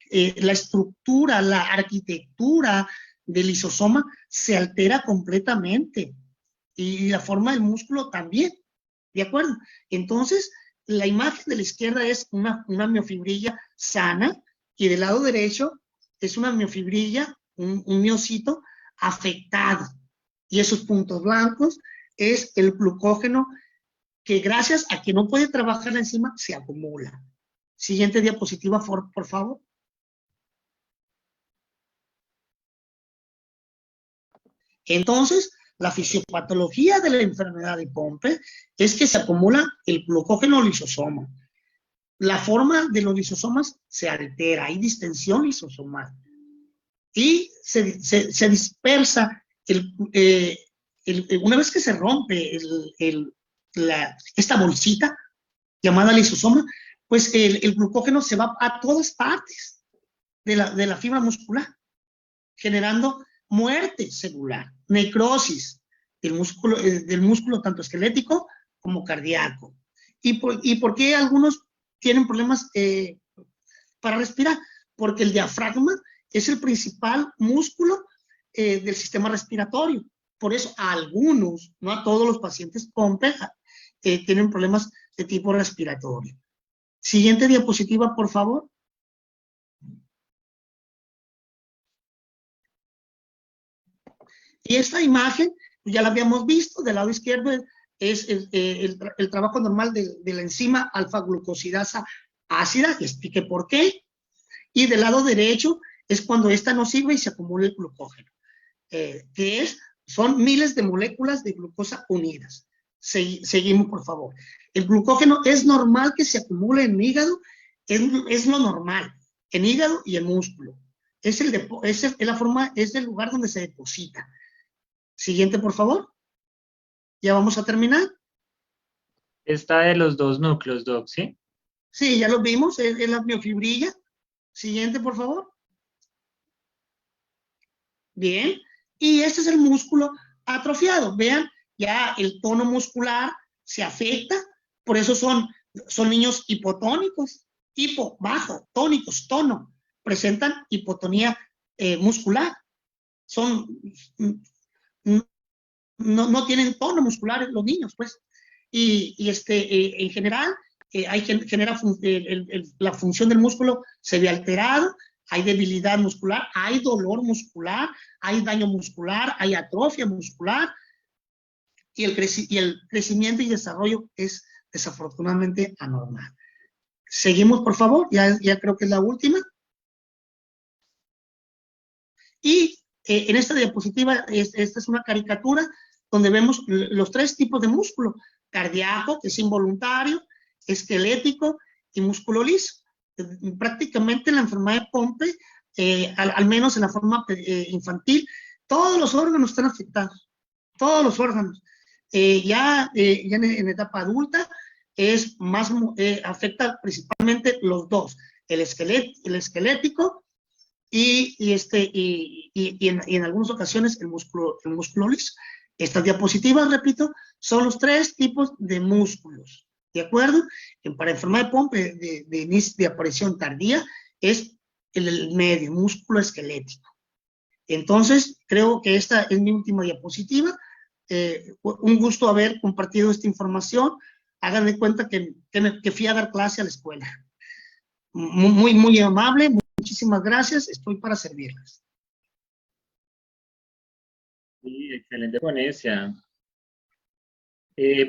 La estructura, la arquitectura del lisosoma se altera completamente y la forma del músculo también, ¿de acuerdo? Entonces, la imagen de la izquierda es una miofibrilla sana y del lado derecho es una miofibrilla, un miocito afectado. Y esos puntos blancos es el glucógeno que gracias a que no puede trabajar la enzima se acumula. Siguiente diapositiva, por favor. Entonces, la fisiopatología de la enfermedad de Pompe es que se acumula el glucógeno lisosoma. La forma de los lisosomas se altera, hay distensión lisosomal. Y se dispersa, una vez que se rompe esta bolsita llamada lisosoma, pues el glucógeno se va a todas partes de la fibra muscular, generando muerte celular, necrosis del músculo tanto esquelético como cardíaco. ¿Y por qué algunos tienen problemas para respirar? Porque el diafragma es el principal músculo del sistema respiratorio. Por eso a algunos, no a todos los pacientes Pompe, tienen problemas de tipo respiratorio. Siguiente diapositiva, por favor. Y esta imagen, ya la habíamos visto, del lado izquierdo es el trabajo normal de la enzima alfa-glucosidasa ácida, que explique por qué. Y del lado derecho es cuando esta no sirve y se acumula el glucógeno, son miles de moléculas de glucosa unidas. Seguimos, por favor. El glucógeno es normal que se acumule en hígado, es lo normal, en hígado y en músculo. Es el lugar donde se deposita. Siguiente, por favor. Ya vamos a terminar. Esta de los dos núcleos, Doc, ¿sí? Sí, ya lo vimos, es la miofibrilla. Siguiente, por favor. Bien. Y este es el músculo atrofiado. Vean, ya el tono muscular se afecta, por eso son niños hipotónicos, bajo, tónicos, tono, presentan hipotonía muscular. No tienen tono muscular los niños, pues. En general, la función del músculo se ve alterado, hay debilidad muscular, hay dolor muscular, hay daño muscular, hay atrofia muscular, y el crecimiento y desarrollo es desafortunadamente anormal. Seguimos, por favor, ya creo que es la última. Y en esta diapositiva, esta es una caricatura donde vemos los tres tipos de músculo: cardíaco, que es involuntario, esquelético y músculo liso. Prácticamente en la enfermedad de Pompe, al menos en la forma infantil, todos los órganos están afectados, todos los órganos. Ya en etapa adulta afecta principalmente los dos, el esquelético y en algunas ocasiones el músculo liso. Estas diapositivas, repito, son los tres tipos de músculos, ¿de acuerdo? Para enfermedad de Pompe de aparición tardía es el medio, músculo esquelético. Entonces, creo que esta es mi última diapositiva. Un gusto haber compartido esta información. Hagan de cuenta que fui a dar clase a la escuela. Muy, muy amable. Muchísimas gracias. Estoy para servirles. Sí, excelente ponencia.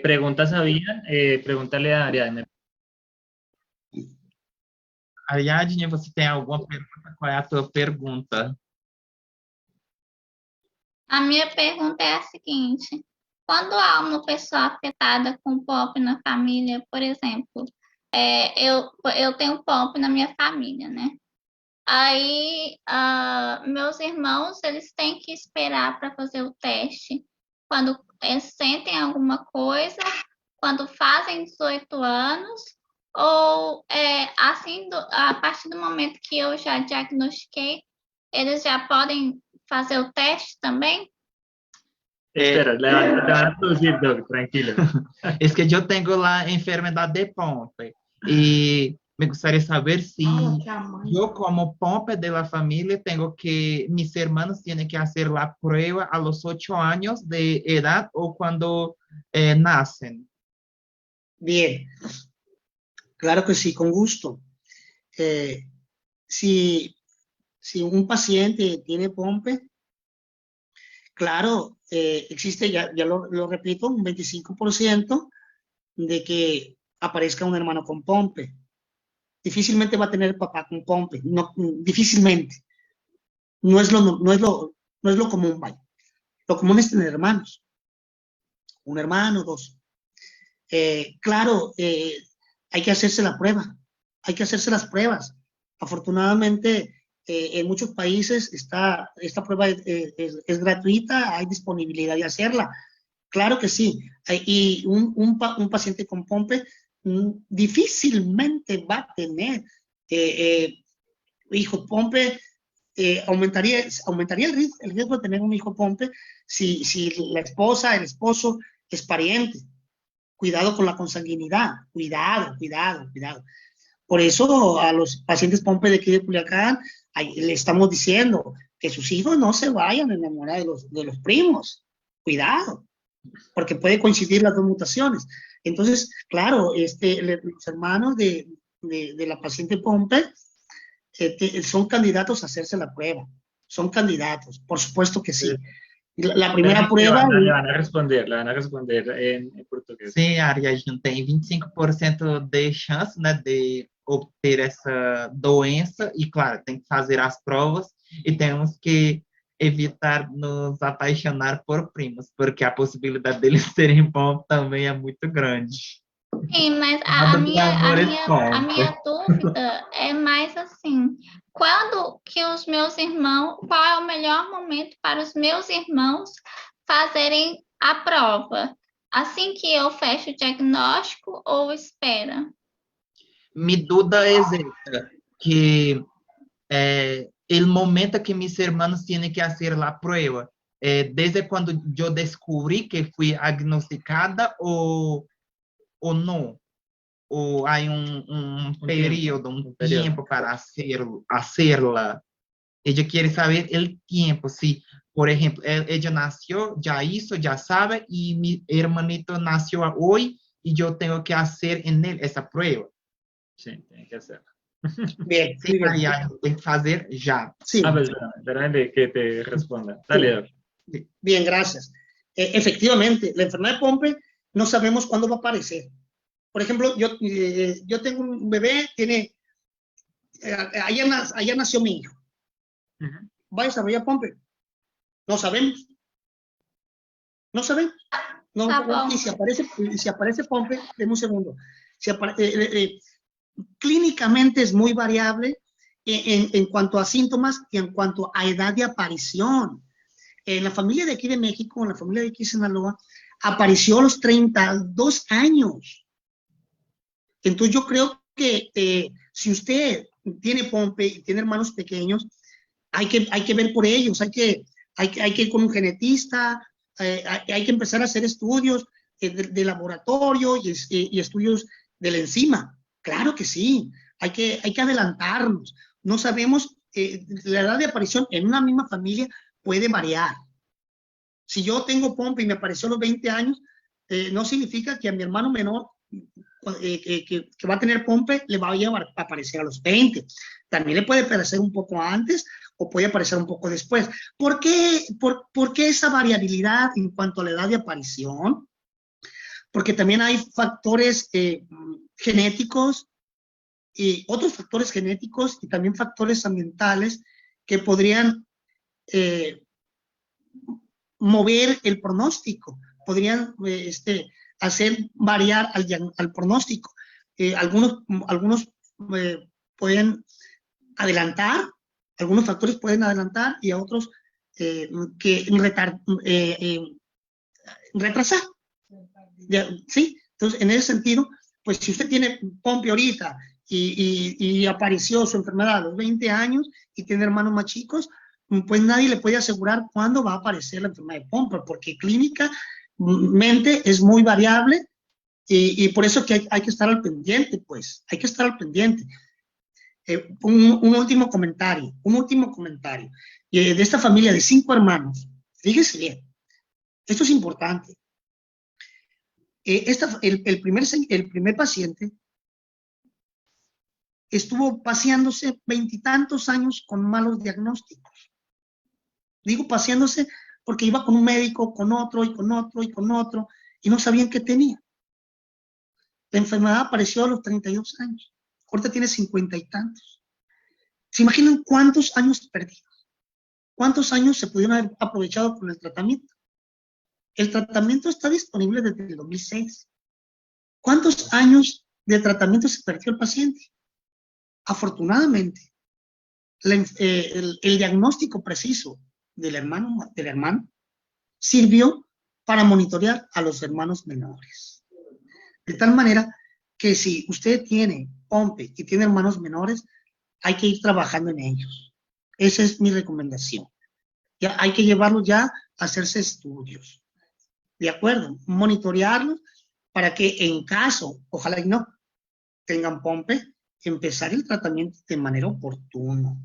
¿Preguntas había? Pregúntale a Ariadne. Ariadne, você tem alguma pergunta? Qual é a tua pergunta? A minha pergunta é a seguinte: quando há uma pessoa afetada com POP na família, por exemplo, eu tenho POP na minha família, né? Aí, meus irmãos, eles têm que esperar para fazer o teste quando sentem alguma coisa, quando fazem 18 anos, ou a partir do momento que eu já diagnostiquei, eles já podem fazer o teste também? Espera, le van a producir, Doc, tranquilo. Es que yo tengo la enfermedad de Pompe y me gustaría saber si yo como Pompe de la familia tengo que, mis hermanos tienen que hacer la prueba a los 8 años de edad o cuando nacen. Bien, claro que sí, con gusto. Si un paciente tiene Pompe, claro, existe, ya lo repito, un 25% de que aparezca un hermano con Pompe. Difícilmente va a tener papá con Pompe, no, difícilmente. No es lo común, vaya. Lo común es tener hermanos. Un hermano, dos. Claro, hay que hacerse la prueba. Hay que hacerse las pruebas. Afortunadamente, en muchos países esta prueba es gratuita, hay disponibilidad de hacerla. Claro que sí. Y un paciente con Pompe difícilmente va a tener hijo Pompe. Aumentaría el riesgo de tener un hijo Pompe si la esposa, el esposo es pariente. Cuidado con la consanguinidad, cuidado. Por eso a los pacientes Pompe de aquí de Culiacán le estamos diciendo que sus hijos no se vayan a enamorar de los primos. Cuidado, porque puede coincidir las dos mutaciones. Entonces, claro, los hermanos de la paciente Pompe son candidatos a hacerse la prueba. Son candidatos, por supuesto que sí. La primera prueba... Le van a responder en português. Sim, Ari, a gente tem 25% de chance, né, de obter essa doença e, claro, tem que fazer as provas e temos que evitar nos apaixonar por primos, porque a possibilidade deles serem bons também é muito grande. Sim, mas a minha dúvida é mais assim, qual é o melhor momento para os meus irmãos fazerem a prova? Assim que eu fecho o diagnóstico ou espera? Mi duda es esta, que el momento que mis hermanos tienen que hacer la prueba, desde cuando yo descubrí que fui diagnosticada o no, o hay un periodo, un tiempo para hacerla. Ella quiere saber el tiempo, si, por ejemplo, ella nació, ya hizo, ya sabe, y mi hermanito nació hoy, y yo tengo que hacer en él esa prueba. Sí, tiene que hacerlo. Bien, Sí, ya, hay que hacer ya. Sí. Pues espérame que te responda. Dale, Doc. Bien, gracias. Efectivamente, la enfermedad de Pompe no sabemos cuándo va a aparecer. Por ejemplo, yo tengo un bebé, allá nació mi hijo. ¿Va a desarrollar Pompe? No sabemos. No sabemos. No, y si aparece Pompe, denme un segundo. Clínicamente es muy variable en cuanto a síntomas y en cuanto a edad de aparición. En la familia de aquí de México, en la familia de aquí de Sinaloa, apareció a los 32 años. Entonces yo creo que si usted tiene Pompe y tiene hermanos pequeños, hay que ver por ellos, hay que ir con un genetista, hay que empezar a hacer estudios de laboratorio y estudios de la enzima. Claro que sí, hay que adelantarnos. No sabemos, la edad de aparición en una misma familia puede variar. Si yo tengo Pompe y me apareció a los 20 años, no significa que a mi hermano menor que va a tener Pompe le va a aparecer a los 20. También le puede aparecer un poco antes o puede aparecer un poco después. ¿Por qué esa variabilidad en cuanto a la edad de aparición? Porque también hay factores genéticos y otros factores genéticos y también factores ambientales que podrían mover el pronóstico, podrían hacer variar al pronóstico. Algunos pueden adelantar, algunos factores pueden adelantar y a otros retrasar. ¿Sí? Entonces, en ese sentido, pues si usted tiene Pompe ahorita y apareció su enfermedad a los 20 años y tiene hermanos más chicos, pues nadie le puede asegurar cuándo va a aparecer la enfermedad de Pompe, porque clínicamente es muy variable y por eso que hay que estar al pendiente, pues, hay que estar al pendiente. Un último comentario, de esta familia de 5 hermanos, fíjese bien, esto es importante. El primer paciente estuvo paseándose 20 y tantos años con malos diagnósticos. Digo paseándose porque iba con un médico, con otro, y con otro, y con otro, y no sabían qué tenía. La enfermedad apareció a los 32 años. Ahorita tiene 50 y tantos. ¿Se imaginan cuántos años perdidos? ¿Cuántos años se pudieron haber aprovechado con el tratamiento? El tratamiento está disponible desde el 2006. ¿Cuántos años de tratamiento se perdió el paciente? Afortunadamente, el diagnóstico preciso del hermano sirvió para monitorear a los hermanos menores. De tal manera que si usted tiene Pompe y tiene hermanos menores, hay que ir trabajando en ellos. Esa es mi recomendación. Ya hay que llevarlos ya a hacerse estudios. ¿De acuerdo? Monitorearlos para que en caso, ojalá y no, tengan Pompe, empezar el tratamiento de manera oportuna.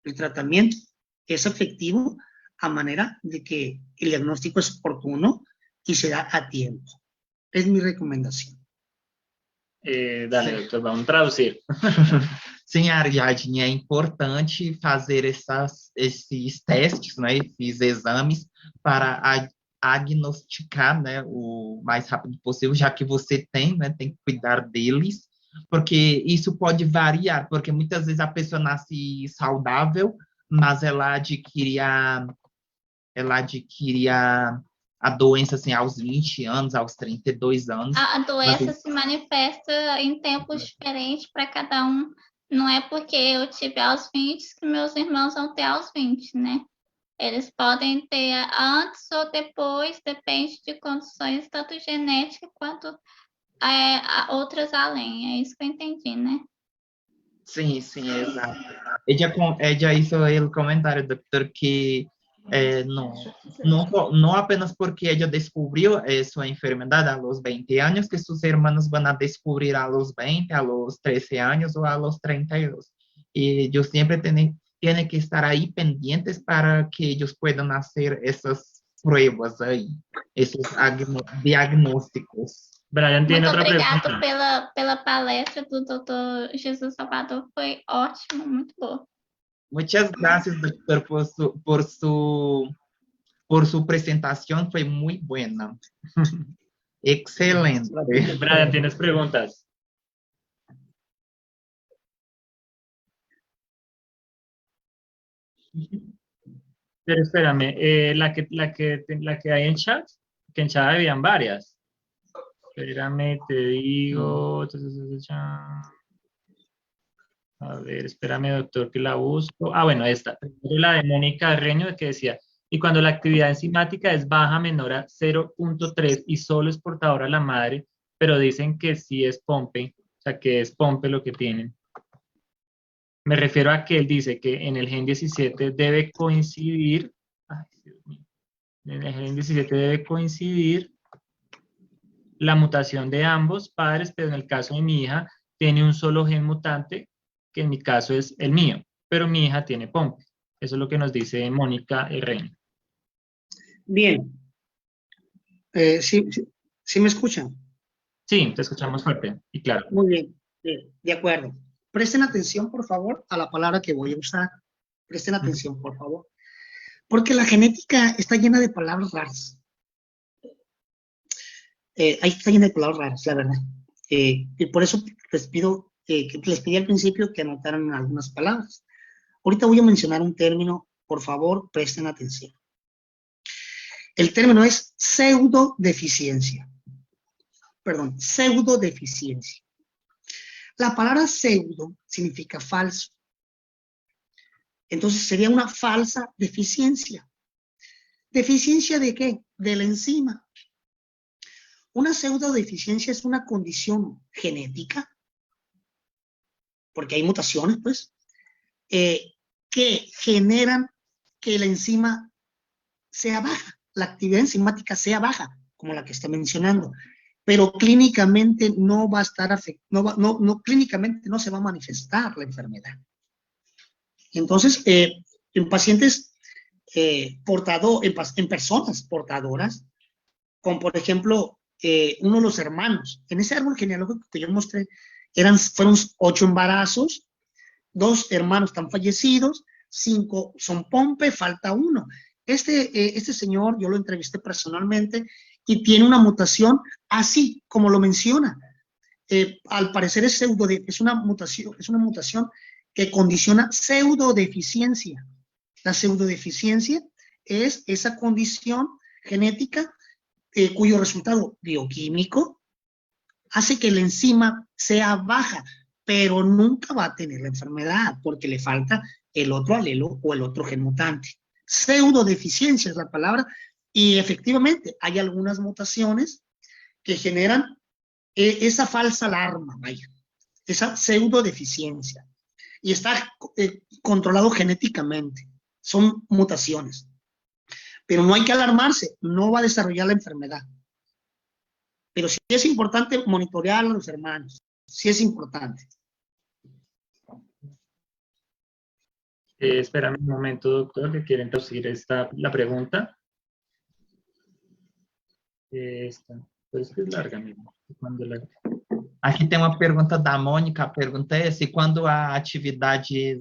El tratamiento es efectivo a manera de que el diagnóstico es oportuno y se da a tiempo. Es mi recomendación. Dale, doctor, vamos a traducir. Sim, Ariadne, é importante fazer esses testes, né, esses exames para agnosticar, né, o mais rápido possível, já que você tem, né, tem que cuidar deles, porque isso pode variar, porque muitas vezes a pessoa nasce saudável, mas ela adquire a doença, assim, aos 20 anos, aos 32 anos. A doença se manifesta em tempos diferentes para cada um. Não é porque eu tive aos 20 que meus irmãos vão ter aos 20, né? Eles podem ter antes ou depois, depende de condições tanto genéticas quanto outras além. É isso que eu entendi, né? Sim, sim, exato. Ella hizo el comentario, doctor, que no apenas porque ella descubrió su enfermedad a los 20 años, que sus hermanos van a descubrir a los 20, a los 13 años o a los 32. Y ellos siempre tienen que estar ahí pendientes para que ellos puedan hacer esas pruebas ahí, esos diagnósticos. Brian tiene Muito otra obrigado pregunta. pela palestra do Dr. Jesus Salvador, foi ótimo, muito boa. Muchas gracias, doctor, por su presentación, fue muy buena. Excelente. Brian, ¿tienes preguntas? Pero espérame, la que hay en chat, que en chat habían varias. Espérame, te digo. A ver, espérame, doctor, que la busco. Ah, bueno, esta. Primero la de Mónica Carreño, que decía, y cuando la actividad enzimática es baja, menor a 0.3 y solo es portadora la madre, pero dicen que sí es Pompe, o sea, que es Pompe lo que tienen. Me refiero a que él dice que en el gen 17 debe coincidir, ay, Dios mío, en el gen 17 debe coincidir la mutación de ambos padres, pero en el caso de mi hija tiene un solo gen mutante, que en mi caso es el mío, pero mi hija tiene Pompe. Eso es lo que nos dice Mónica Herrera. Bien. ¿Sí me escuchan? Sí, te escuchamos fuerte y claro. Muy bien, de acuerdo. Presten atención, por favor, a la palabra que voy a usar. Presten atención, por favor. Porque la genética está llena de palabras raras. Ahí está llena de palabras raras, la verdad. Y por eso les pedí al principio que anotaran algunas palabras. Ahorita voy a mencionar un término, por favor, presten atención. El término es pseudodeficiencia. Perdón, pseudodeficiencia. La palabra pseudo significa falso. Entonces sería una falsa deficiencia. ¿Deficiencia de qué? De la enzima. Una pseudodeficiencia es una condición genética, porque hay mutaciones, pues, que generan que la enzima sea baja, la actividad enzimática sea baja, como la que está mencionando, pero clínicamente no va a estar clínicamente no se va a manifestar la enfermedad. Entonces, en pacientes en personas portadoras, como por ejemplo, uno de los hermanos, en ese árbol genealógico que yo mostré, fueron 8 embarazos, 2 hermanos están fallecidos, 5 son Pompe, falta 1. Este señor, yo lo entrevisté personalmente, y tiene una mutación así como lo menciona. Al parecer es una mutación que condiciona pseudodeficiencia. La pseudodeficiencia es esa condición genética cuyo resultado bioquímico hace que la enzima sea baja, pero nunca va a tener la enfermedad porque le falta el otro alelo o el otro gen mutante. Pseudodeficiencia es la palabra, y efectivamente hay algunas mutaciones que generan esa falsa alarma, vaya, esa pseudodeficiencia, y está controlado genéticamente. Son mutaciones, pero no hay que alarmarse, no va a desarrollar la enfermedad. Pero sí es importante monitorear a los hermanos, sí es importante. Espérame un momento, doctor, que quieren traducir la pregunta. Esta, pues es larga mesmo. Aqui tem uma pergunta da Mônica. A pergunta é se quando a atividade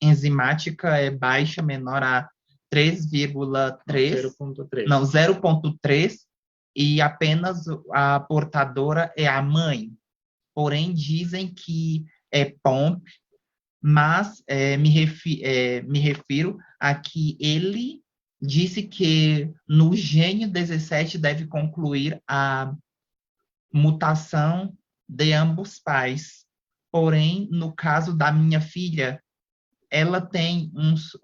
enzimática é baixa, menor a 3,3, 0,3. não, 0,3, e apenas a portadora é a mãe. Porém, dizem que é POMP, mas me refiro a que ele disse que no gênio 17 deve concluir a mutação de ambos pais. Porém, no caso da minha filha, ela tem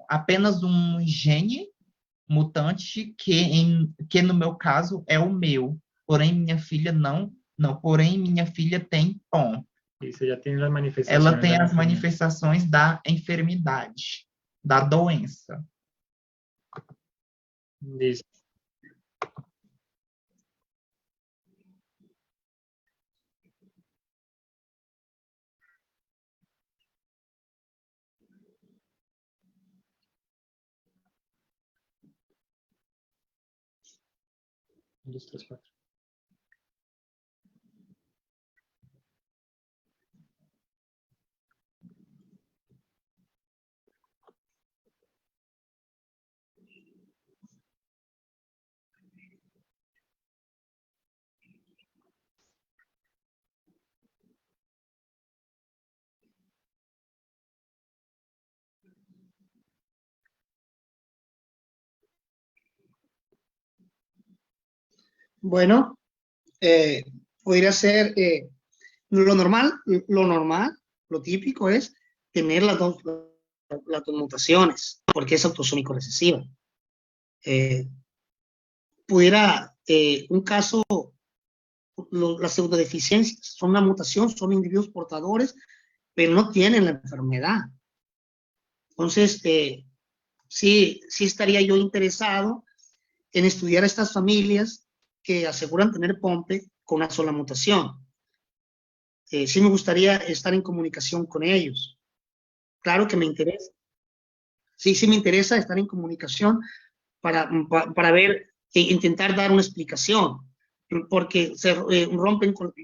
apenas um gene mutante que no meu caso é o meu. Porém, minha filha não. Porém, minha filha tem POM. Isso já tem as manifestações. Ela tem as manifestações da enfermidade, da doença. Isso. Um, dois, três, quatro. Bueno, podría ser lo normal, lo típico es tener las dos mutaciones, porque es autosómico recesiva. Pudiera, un caso, las pseudodeficiencias son una mutación, son individuos portadores, pero no tienen la enfermedad. Entonces, sí estaría yo interesado en estudiar a estas familias que aseguran tener POMPE con una sola mutación. Sí me gustaría estar en comunicación con ellos. Claro que me interesa. Sí me interesa estar en comunicación para ver, intentar dar una explicación, porque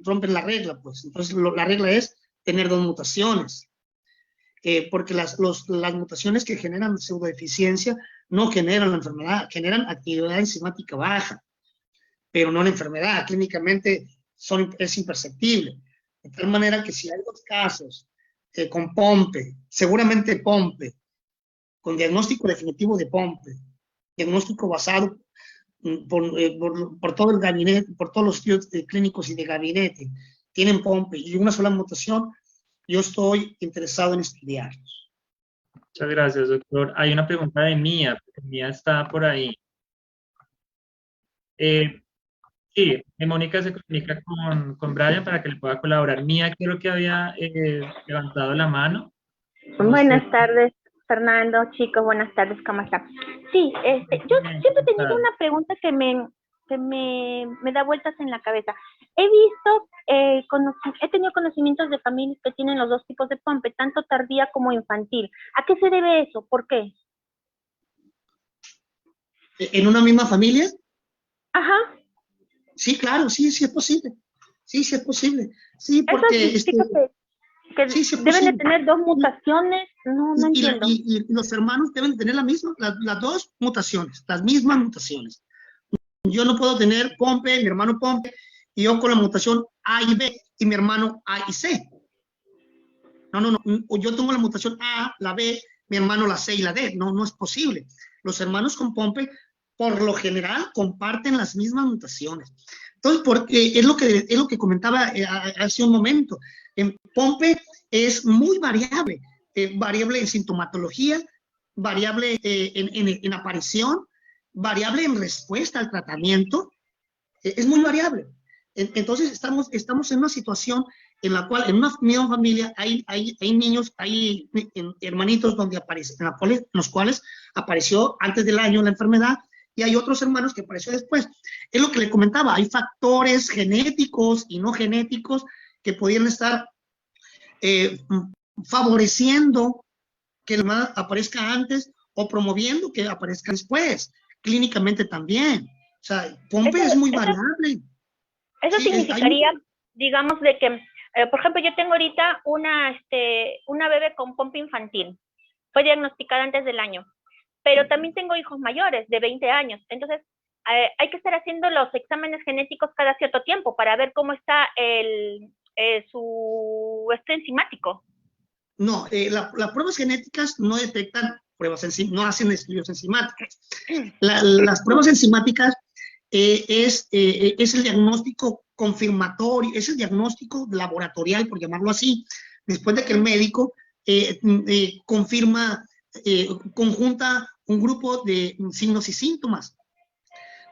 rompen la regla, pues. Entonces, la regla es tener dos mutaciones, porque las mutaciones que generan pseudodeficiencia no generan la enfermedad, generan actividad enzimática baja, pero no la enfermedad. Clínicamente es imperceptible. De tal manera que si hay 2 casos con POMPE, seguramente POMPE, con diagnóstico definitivo de POMPE, diagnóstico basado por todo el gabinete, por todos los estudios clínicos y de gabinete, tienen POMPE y una sola mutación, yo estoy interesado en estudiarlos. Muchas gracias, doctor. Hay una pregunta de Mía, porque Mía está por ahí. Sí, Mónica se comunica con Brian para que le pueda colaborar. Mía creo que había levantado la mano. Buenas tardes. Fernando, chicos, buenas tardes, ¿cómo están? Sí, yo siempre he tenido una pregunta que me da vueltas en la cabeza. He visto, he tenido conocimientos de familias que tienen los dos tipos de pompe, tanto tardía como infantil. ¿A qué se debe eso? ¿Por qué? ¿En una misma familia? Ajá. Sí, claro, sí, sí es posible. Sí, sí es posible. Sí, Eso porque significa que sí, sí es deben de posible. tener dos mutaciones, no entiendo. Y los hermanos deben tener la misma, las dos mutaciones, las mismas mutaciones. Yo no puedo tener Pompe, mi hermano Pompe, y yo con la mutación A y B, y mi hermano A y C. No. Yo tengo la mutación A, la B, mi hermano la C y la D. No, no es posible. Los hermanos con Pompe, por lo general, comparten las mismas mutaciones. Entonces, porque es lo que comentaba hace un momento. En Pompe es muy variable. Variable en sintomatología, variable en aparición, variable en respuesta al tratamiento. Es muy variable. Entonces, estamos en una situación en la cual en una misma familia hay niños, hay hermanitos donde aparece, en los cuales apareció antes del año la enfermedad, y hay otros hermanos que apareció después. Es lo que le comentaba, hay factores genéticos y no genéticos que podrían estar favoreciendo que el hermano aparezca antes o promoviendo que aparezca después, clínicamente también. O sea, Pompe es muy variable. Eso Sí, significaría, digamos, de que, por ejemplo, yo tengo ahorita una bebé con pompe infantil. Fue diagnosticada antes del año. Pero también tengo hijos mayores de 20 años. Entonces, hay que estar haciendo los exámenes genéticos cada cierto tiempo para ver cómo está su enzimático. No, las pruebas genéticas no detectan no hacen estudios enzimáticos. Las pruebas enzimáticas es el diagnóstico confirmatorio, es el diagnóstico laboratorial, por llamarlo así, después de que el médico confirma, conjunta un grupo de signos y síntomas,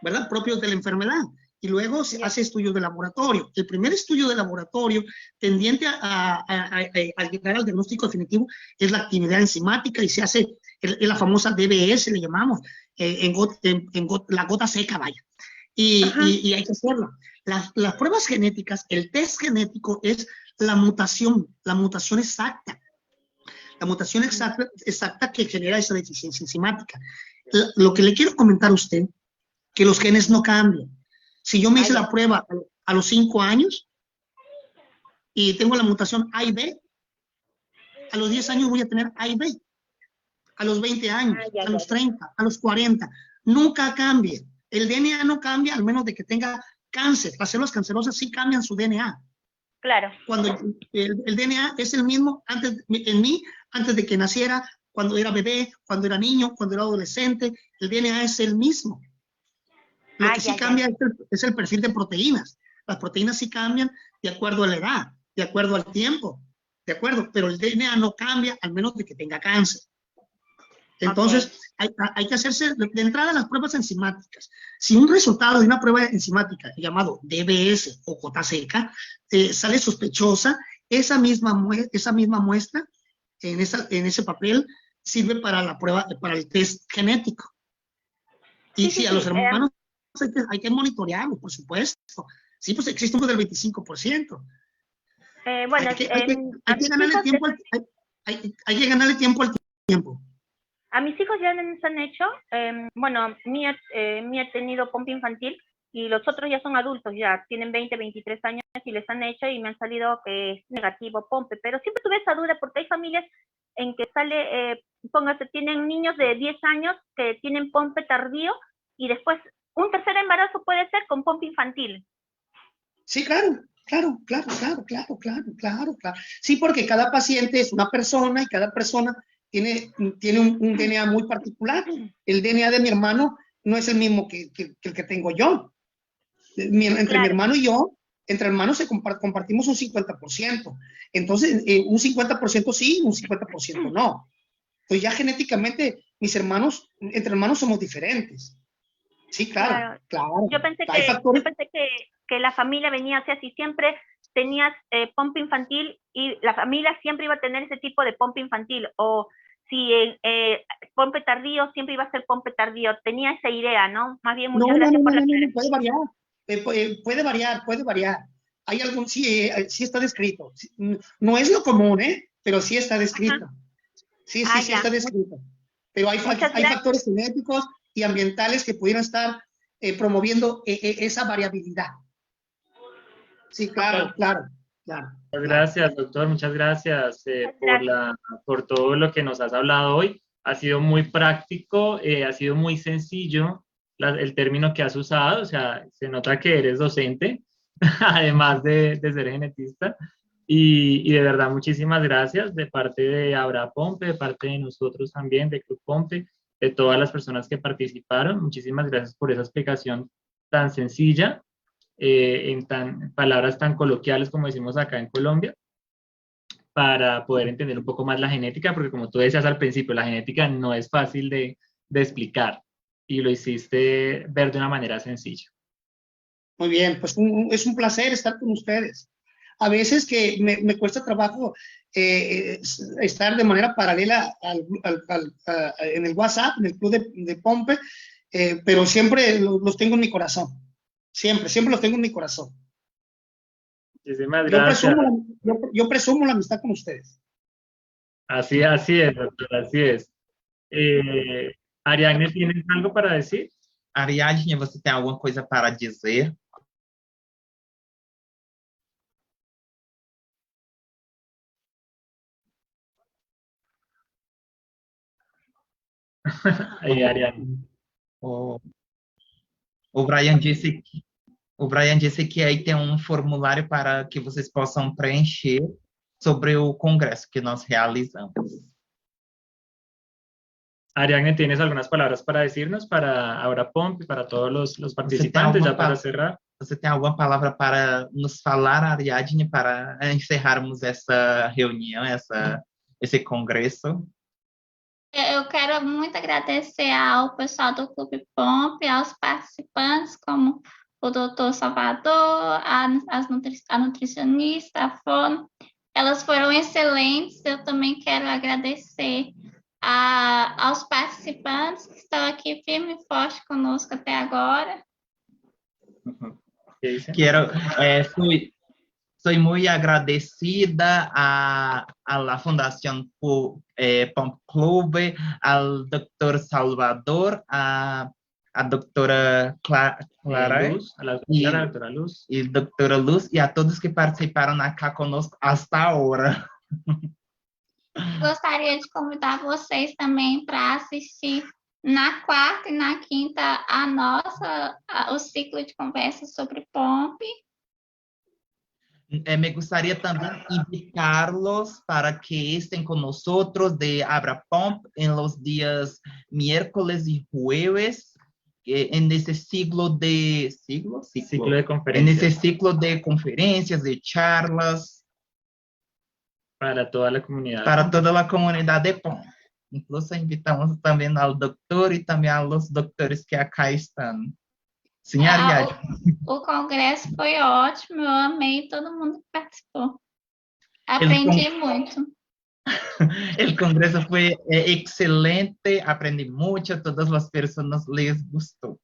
¿verdad? Propios de la enfermedad. Y luego se hace estudios de laboratorio. El primer estudio de laboratorio tendiente a llegar al diagnóstico definitivo es la actividad enzimática, y se hace la famosa DBS, le llamamos, la gota seca, vaya. Y hay que hacerlo. Las pruebas genéticas, el test genético es la mutación exacta. La mutación exacta que genera esa deficiencia enzimática. Lo que le quiero comentar a usted, que los genes no cambian. Si yo me hice la prueba a los 5 años y tengo la mutación A y B, a los 10 años voy a tener A y B. A los 20 años, a los 30, a los 40. Nunca cambia. El DNA no cambia al menos de que tenga cáncer. Las células cancerosas sí cambian su DNA. Claro. Cuando el DNA es el mismo en mí, antes de que naciera, cuando era bebé, cuando era niño, cuando era adolescente, el DNA es el mismo. Lo que sí cambia es el perfil de proteínas. Las proteínas sí cambian de acuerdo a la edad, de acuerdo al tiempo, de acuerdo, pero el DNA no cambia al menos de que tenga cáncer. Entonces, hay que hacerse de entrada las pruebas enzimáticas. Si un resultado de una prueba enzimática llamado DBS o gota seca sale sospechosa, esa misma muestra en ese papel sirve para la prueba, para el test genético. Y sí, a los hermanos hay que monitorearlo, por supuesto. Sí, pues existe un del 25%. Bueno, hay que ganarle tiempo hay que ganarle tiempo al tiempo. A mis hijos ya les han hecho, bueno, Mía ha tenido pompa infantil y los otros ya son adultos, ya tienen 20, 23 años y les han hecho y me han salido que es negativo pompe, pero siempre tuve esa duda porque hay familias en que sale, póngase, tienen niños de 10 años que tienen pompe tardío y después un tercer embarazo puede ser con pompa infantil. Sí, claro. Sí, porque cada paciente es una persona y cada persona tiene un DNA muy particular. El DNA de mi hermano no es el mismo que el que tengo yo. Entre mi hermano y yo, entre hermanos compartimos un 50%. Entonces, un 50% sí, un 50% no. Entonces ya genéticamente entre hermanos somos diferentes. Sí, claro. Yo pensé que la familia venía así, si siempre tenías pompa infantil y la familia siempre iba a tener ese tipo de pompa infantil, o si Pompe Tardío siempre iba a ser Pompe Tardío. Tenía esa idea, ¿no? Más bien, No, muchas gracias por la no, puede variar. Puede variar. Hay algún, sí está descrito. No es lo común, pero sí está descrito. Ajá. Sí Ya. está descrito. Pero hay factores genéticos y ambientales que pudieran estar promoviendo esa variabilidad. Sí, claro. Muchas gracias, doctor. Muchas gracias por todo lo que nos has hablado hoy. Ha sido muy práctico, ha sido muy sencillo el término que has usado. O sea, se nota que eres docente, además de ser genetista. Y de verdad, muchísimas gracias de parte de Abra Pompe, de parte de nosotros también, de Club Pompe, de todas las personas que participaron. Muchísimas gracias por esa explicación tan sencilla. En palabras tan coloquiales como decimos acá en Colombia, para poder entender un poco más la genética, porque como tú decías al principio, la genética no es fácil de explicar y lo hiciste ver de una manera sencilla. Muy bien, pues es un placer estar con ustedes. A veces que me cuesta trabajo estar de manera paralela en el WhatsApp, en el club de Pompe, pero siempre los tengo en mi corazón. Siempre los tengo en mi corazón. Muchísimas gracias. Yo presumo la amistad con ustedes. Así es, doctor, así es. Ariadne, ¿tienes algo para decir? Ariadne, você tem alguma coisa para dizer? Aí, Ariadne. O Brian disse que aí tem um formulário para que vocês possam preencher sobre o congresso que nós realizamos. Ariadne, ¿tienes algunas palabras para decirnos, para Abra Pompe, para todos los participantes, ya para cerrar? Você tem alguma palavra para nos falar, Ariadne, para encerrarmos essa reunião, esse congresso? Eu quero muito agradecer ao pessoal do Clube Pompe, aos participantes, como o doutor Salvador, a nutricionista, a fono. Elas foram excelentes. Eu também quero agradecer aos participantes que estão aqui firme e forte conosco até agora. Soy muy agradecida a la Fundación Pompe Club, al doctor Salvador, a doctora Clara Luz, a la doctora Luz. Y doctora Luz, y a todos que participaron acá conosco hasta ahora. Gostaria de convidar vocês também para assistir na quarta e na quinta o ciclo de conversas sobre Pompe. Me gustaría también invitarlos para que estén con nosotros de Abra Pompe en los días miércoles y jueves en ese ciclo de conferencias. En ese ciclo de conferencias, de charlas. Para toda la comunidad. Para toda la comunidad de Pompe. Incluso invitamos también al doctor y también a los doctores que acá están. Sim, Ariadne. O congresso foi ótimo, eu amei todo mundo que participou. Aprendi muito. El congreso fue excelente, aprendí mucho, a todas las personas les gustó.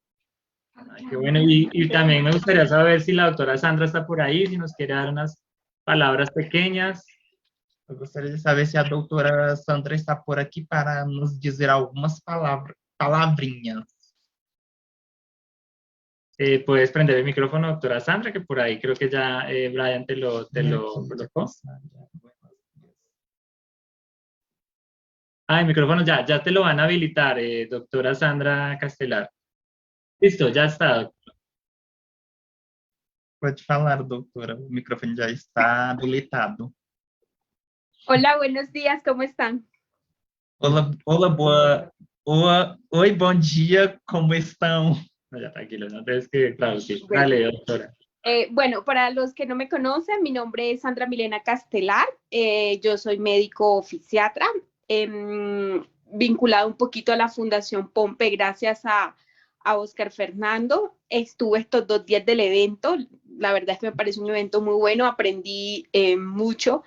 Ay, qué bueno, y también me gustaría saber si la doctora Sandra está por ahí, si nos quiere dar unas palabras pequeñas. Eu gostaria de saber se a doutora Sandra está por aqui para nos dizer algumas palavrinhas. Puedes prender el micrófono, doctora Sandra, que por ahí creo que ya Brian te lo colocó. El micrófono ya te lo van a habilitar, doctora Sandra Castelar. Listo, ya está, doctora. Pode falar, doutora, o microfone já está habilitado. Hola, buenos días, ¿cómo están? Oi, bom dia, como estão? No, ya tranquilo, no tienes que traducir. Bueno. Dale, doctora. Bueno, para los que no me conocen, mi nombre es Sandra Milena Castelar, yo soy médico fisiatra, vinculado un poquito a la Fundación Pompe gracias a Oscar Fernando. Estuve estos 2 días del evento, la verdad es que me parece un evento muy bueno, aprendí mucho.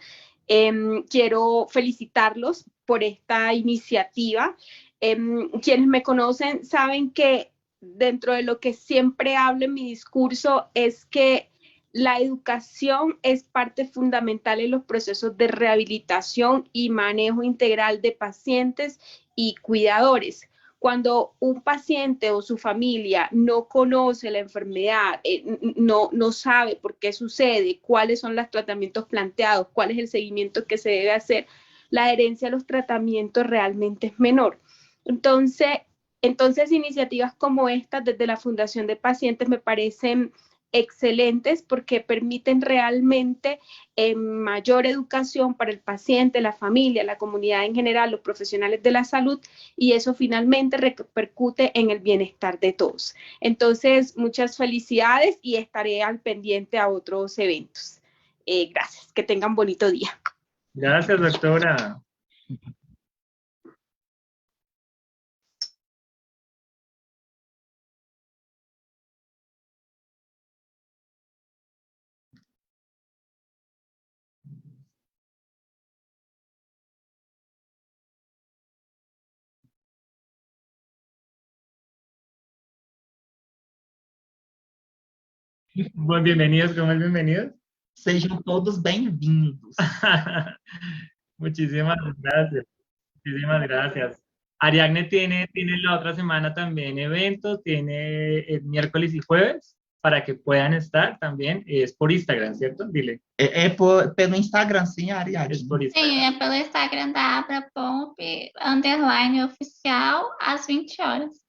Quiero felicitarlos por esta iniciativa. Quienes me conocen saben que dentro de lo que siempre hablo en mi discurso es que la educación es parte fundamental en los procesos de rehabilitación y manejo integral de pacientes y cuidadores. Cuando un paciente o su familia no conoce la enfermedad, no sabe por qué sucede, cuáles son los tratamientos planteados, cuál es el seguimiento que se debe hacer, la adherencia a los tratamientos realmente es menor. Entonces, iniciativas como estas desde la Fundación de Pacientes me parecen excelentes porque permiten realmente mayor educación para el paciente, la familia, la comunidad en general, los profesionales de la salud, y eso finalmente repercute en el bienestar de todos. Entonces, muchas felicidades y estaré al pendiente a otros eventos. Gracias, que tengan bonito día. Gracias, doctora. Bom, bienvenidos, ¿cómo es bienvenidos? Sejam todos bem-vindos. Muchísimas gracias. Muchísimas gracias. Ariadne tiene la otra semana también eventos, tiene el miércoles y jueves para que puedan estar también. Es por Instagram, ¿cierto? Dile. Pelo Instagram, sim, Ariadne. Es por Instagram. Sim, é pelo Instagram da Abra Pomp, _ oficial, às 20 horas.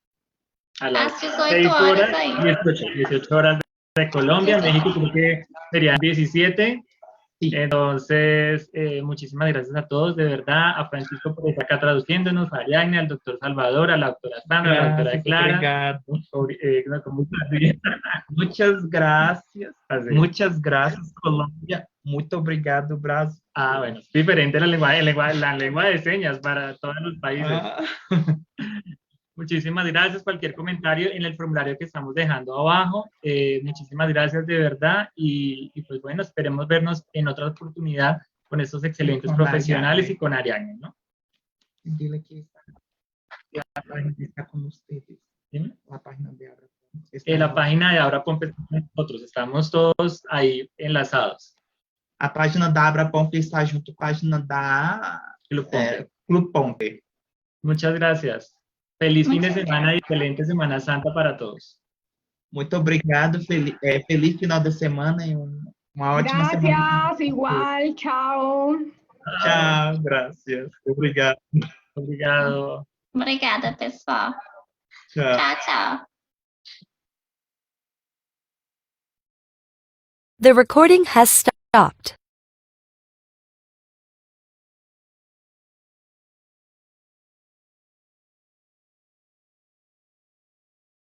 A las Às 18 6 horas aí. 18 horas de Colombia, 18 México creo que serían 17. Sí. Entonces, muchísimas gracias a todos, de verdad, a Francisco por estar acá traduciéndonos, a Ariadne, al doctor Salvador, a la doctora Sandra, a la doctora Clara. Muchas gracias. Así. Muchas gracias, Colômbia. Muito obrigado, Brasil. Ah, bueno, es diferente la lengua de señas para todos los países. Muchísimas gracias. Cualquier comentario en el formulario que estamos dejando abajo. Muchísimas gracias de verdad. Y pues bueno, esperemos vernos en otra oportunidad con estos excelentes profesionales Ariadne. y con Ariadne, ¿no? Dile que la página está con ustedes. ¿Dime? La página de Abra. En la página de Abra Pomp nosotros estamos todos ahí enlazados. A página da Abra Pomp está junto com a página da Club Pompe. Muchas gracias. Feliz fin de semana y excelente Semana Santa para todos. Muito obrigado, feliz final de semana e uma ótima semana. Gracias, igual, chao. Tchau, graças. Obrigado. Obrigado. Obrigada, pessoal. Tchau. Tchau, tchau. The recording has stopped.